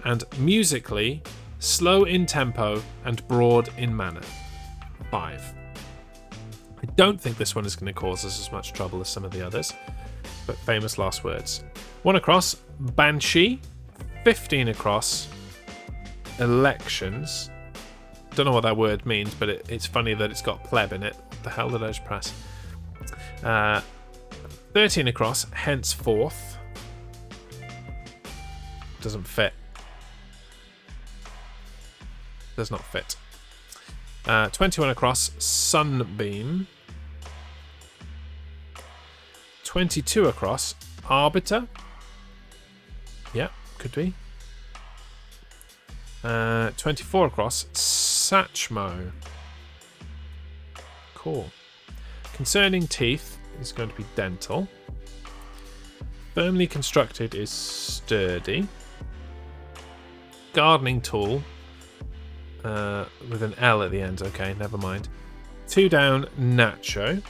And musically, slow in tempo and broad in manner. 5. I don't think this one is going to cause us as much trouble as some of the others, but famous last words. 1 across, Banshee. 15 across, elections. Don't know what that word means, but it's funny that it's got pleb in it. What the hell did I just press? 13 across, henceforth. Doesn't fit. Does not fit. 21 across, sunbeam. 22 across. Arbiter. Yeah, could be. 24 across. Satchmo. Cool. Concerning teeth is going to be dental. Firmly constructed is sturdy. Gardening tool with an L at the end. Okay, never mind. 2 down, nacho.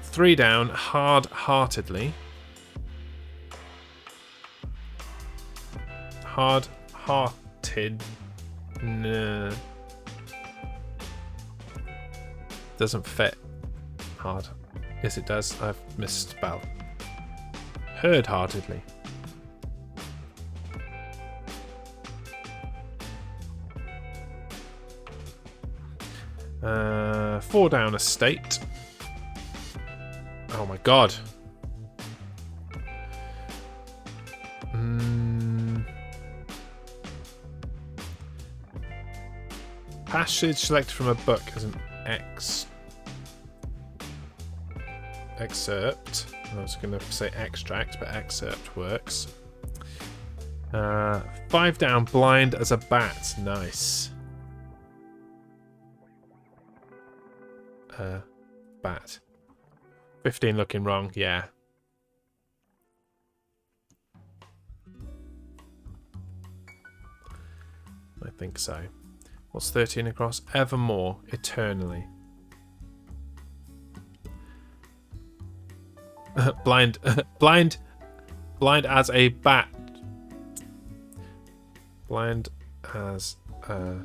3 down, hard-heartedly. Hard-hearted. Nah. Doesn't fit. Hard. Yes, it does. I've misspelled. Herd-heartedly. Uh, 4 down, estate. Oh my god. Passage selected from a book as an excerpt. I was going to say extract, but excerpt works. 5 down, blind as a bat. Nice. Bat. 15 looking wrong, yeah. I think so. What's 13 across? Evermore, eternally. Blind as a bat. Blind as a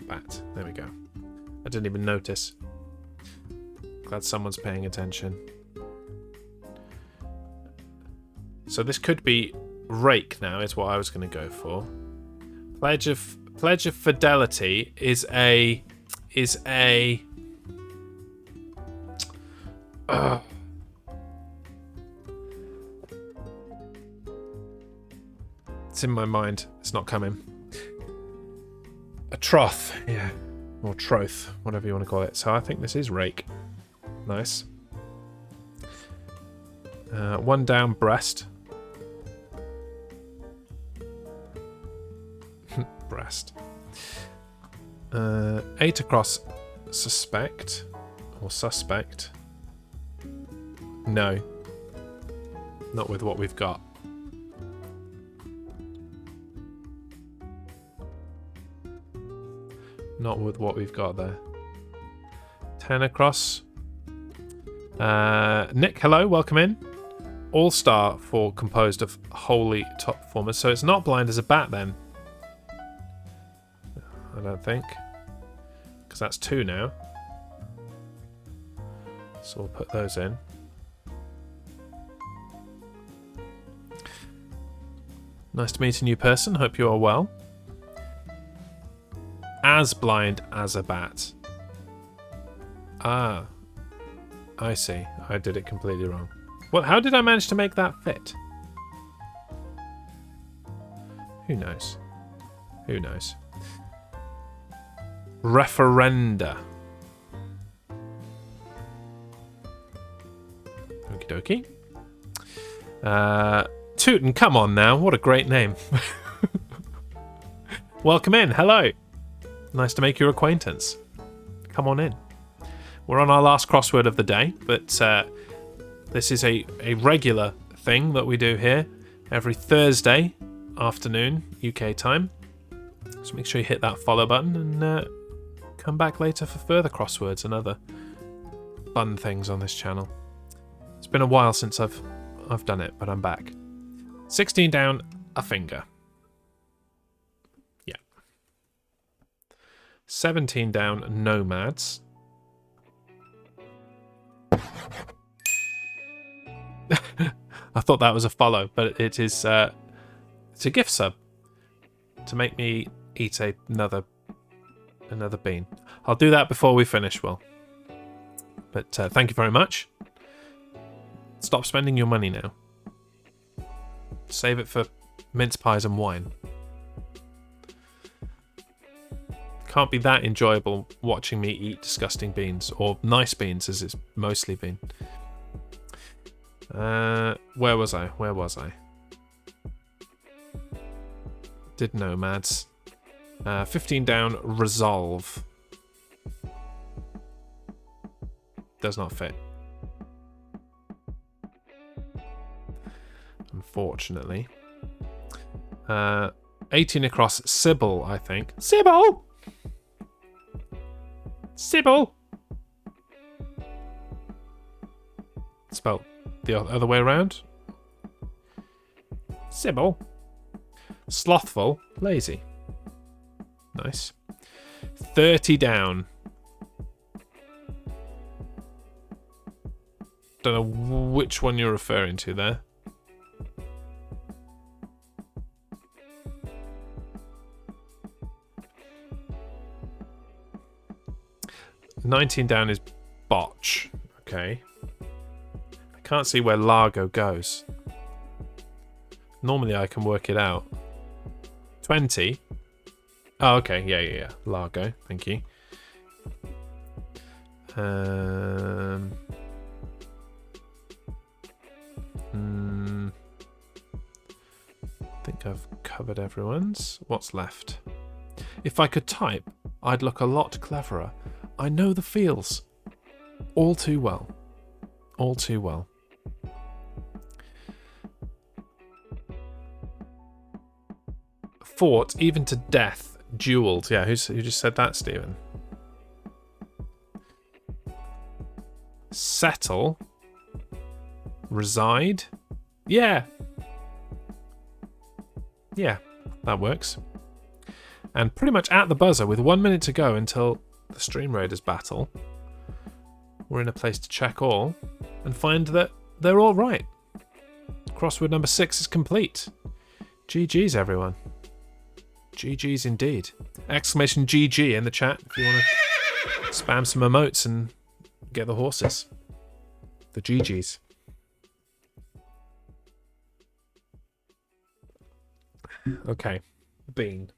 bat. There we go. I didn't even notice. Glad someone's paying attention. So this could be rake now, is what I was going to go for. Pledge of fidelity is a it's in my mind. It's not coming. A troth, yeah. Or troth, whatever you want to call it. So I think this is rake. Nice. 1 down, breast. Breast. 8 across, suspect. Or suspect. No. Not with what we've got. Not with what we've got there. 10 across. Nick, hello, welcome in. All-star for composed of wholly top performers. So it's not blind as a bat then. I don't think. Because that's 2 now. So we'll put those in. Nice to meet a new person. Hope you are well. As blind as a bat. Ah. I see. I did it completely wrong. Well, how did I manage to make that fit? Who knows? Who knows? Referenda. Okie dokie. Tootin, come on now. What a great name. Welcome in. Hello. Nice to make your acquaintance. Come on in. We're on our last crossword of the day, but this is a regular thing that we do here every Thursday afternoon, UK time. So make sure you hit that follow button and come back later for further crosswords and other fun things on this channel. It's been a while since I've done it, but I'm back. 16 down, a finger. Yeah. 17 down, nomads. I thought that was a follow, but it is it's a gift sub to make me eat another bean. I'll do that before we finish, Will. But thank you very much. Stop spending your money now. Save it for mince pies and wine. Can't be that enjoyable watching me eat disgusting beans, or nice beans as it's mostly been. Where was I? Where was I? Did nomads. 15 down, resolve. Does not fit. Unfortunately. 18 across, Sybil, I think. Sybil! Sybil! Spelled the other way around. Sybil. Slothful, lazy. Nice. 30 down. Don't know which one you're referring to there. $19 down is botch. Okay. I can't see where Largo goes. Normally I can work it out. 20. Oh, okay. Yeah. Largo. Thank you. I think I've covered everyone's. What's left? If I could type, I'd look a lot cleverer. I know the feels. All too well. All too well. Fought, even to death. Duelled. Yeah, who just said that, Stephen? Settle. Reside. Yeah. Yeah, that works. And pretty much at the buzzer, with 1 minute to go until the Stream Raiders battle, we're in a place to check all and find that they're all right. Crossword number 6 is complete. GG's, everyone. GG's indeed. Exclamation GG in the chat if you want to spam some emotes and get the horses. The GG's. Okay. Bean.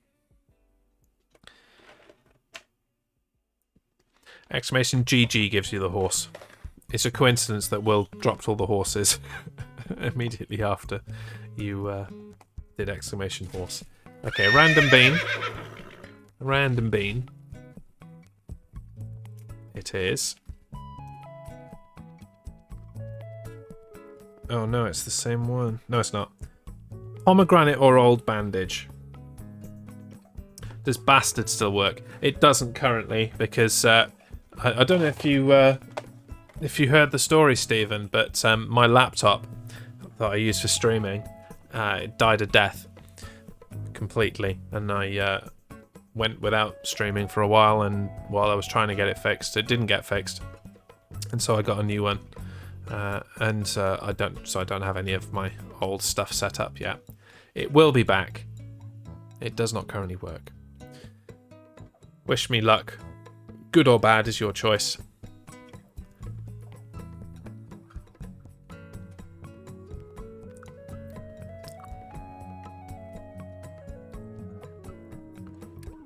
Exclamation GG gives you the horse. It's a coincidence that Will dropped all the horses immediately after you did exclamation horse. Okay, random bean. Random bean. It is. Oh no, it's the same one. No, it's not. Pomegranate or old bandage. Does bastard still work? It doesn't currently because I don't know if you heard the story, Stephen, but my laptop that I use for streaming it died a death completely, and I went without streaming for a while. And while I was trying to get it fixed, it didn't get fixed, and so I got a new one. I don't have any of my old stuff set up yet. It will be back. It does not currently work. Wish me luck. Good or bad is your choice.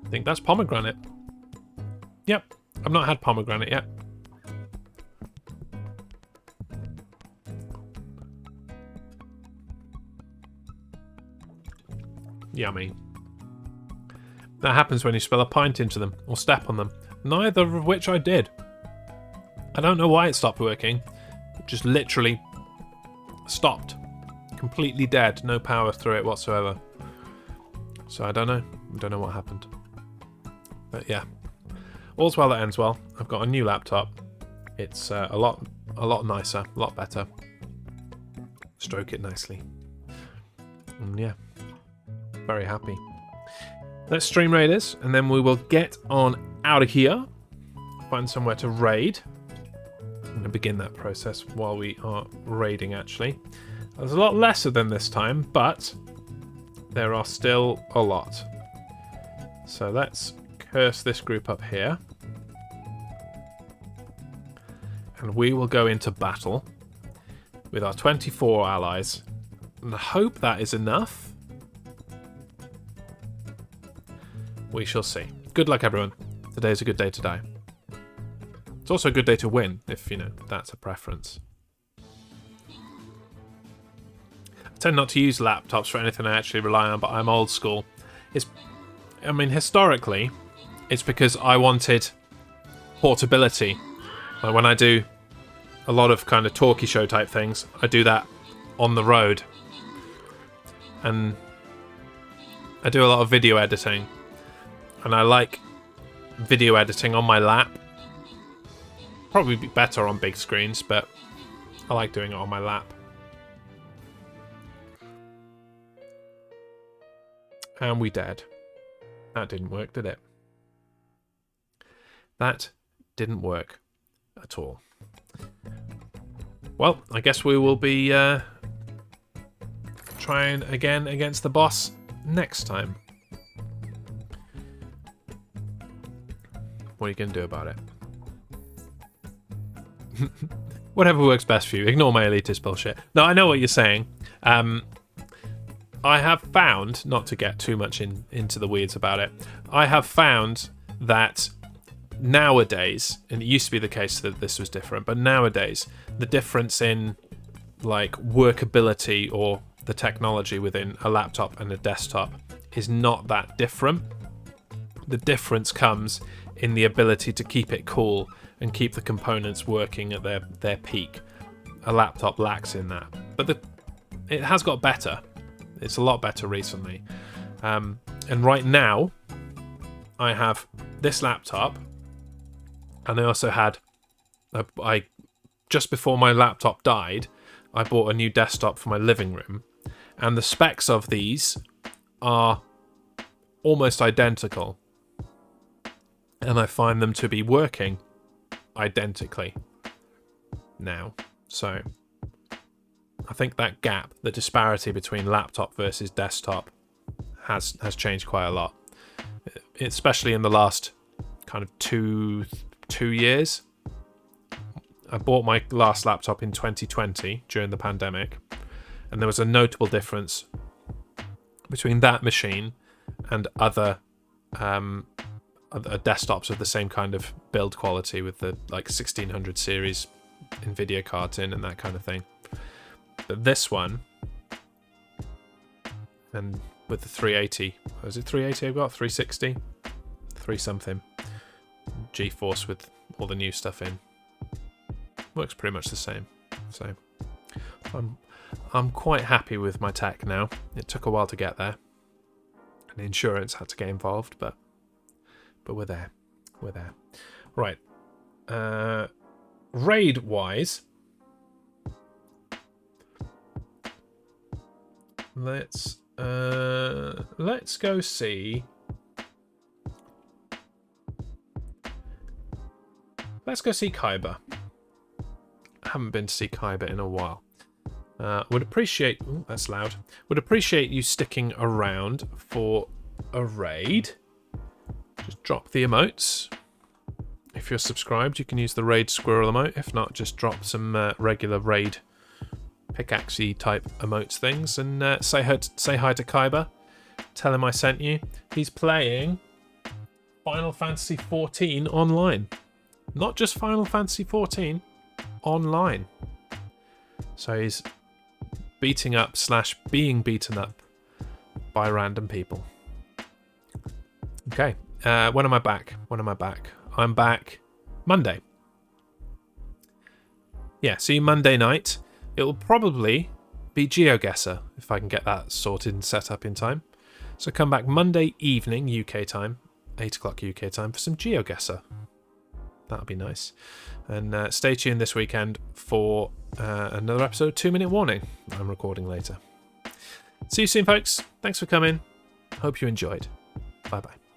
I think that's pomegranate. Yep, I've not had pomegranate yet. Yummy. That happens when you spill a pint into them or step on them. Neither of which I did. I don't know why it stopped working. It just literally stopped. Completely dead. No power through it whatsoever. So I don't know. I don't know what happened. But yeah. All's well that ends well. I've got a new laptop. It's a lot nicer. A lot better. Stroke it nicely. And yeah. Very happy. Let's stream raiders, and then we will get on out of here. Find somewhere to raid. I'm going to begin that process while we are raiding, actually. There's a lot less of them this time, but there are still a lot. So let's curse this group up here. And we will go into battle with our 24 allies. And I hope that is enough. We shall see. good luck, everyone. Today's a good day to die. It's also a good day to win, if, that's a preference. I tend not to use laptops for anything I actually rely on, but I'm old school. Historically, it's because I wanted portability. Like when I do a lot of kind of talkie show type things, I do that on the road. And I do a lot of video editing. And I like video editing on my lap. Probably be better on big screens, but I like doing it on my lap. And we dead. That didn't work, did it? That didn't work at all. Well, I guess we will be trying again against the boss next time. What are you going to do about it? Whatever works best for you. Ignore my elitist bullshit. No, I know what you're saying. I have found, not to get too much into the weeds about it, I have found that nowadays, and it used to be the case that this was different, but nowadays, the difference in like workability or the technology within a laptop and a desktop is not that different. The difference comes in the ability to keep it cool and keep the components working at their peak. A laptop lacks in that. But it has got better. It's a lot better recently. And right now, I have this laptop, and I also had, just before my laptop died, I bought a new desktop for my living room, and the specs of these are almost identical, and I find them to be working identically now. So I think that gap, the disparity between laptop versus desktop, has changed quite a lot, especially in the last kind of two years. I bought my last laptop in 2020 during the pandemic, and there was a notable difference between that machine and other desktops of the same kind of build quality with the like 1600 series Nvidia cards in and that kind of thing. But this one, and with the 380, was it 380 I've got? 360? 3 something. GeForce with all the new stuff in. Works pretty much the same. So I'm quite happy with my tech now. It took a while to get there. And insurance had to get involved, but we're there. We're there. Right. Raid-wise, let's go see. Let's go see Kaiba. I haven't been to see Kaiba in a while. Would appreciate. Ooh, that's loud. Would appreciate you sticking around for a raid. Just drop the emotes. If you're subscribed, you can use the raid squirrel emote. If not, just drop some regular raid pickaxey type emotes things and say hi to Kaiba. Tell him I sent you. He's playing Final Fantasy XIV online. Not just Final Fantasy XIV, online. So he's beating up / being beaten up by random people. Okay. When am I back? I'm back Monday. Yeah, see you Monday night. It will probably be GeoGuessr if I can get that sorted and set up in time. So come back Monday evening UK time, 8 o'clock UK time, for some GeoGuessr. That'll be nice. And stay tuned this weekend for another episode of 2 Minute Warning. I'm recording later. See you soon, folks. Thanks for coming. Hope you enjoyed. Bye-bye.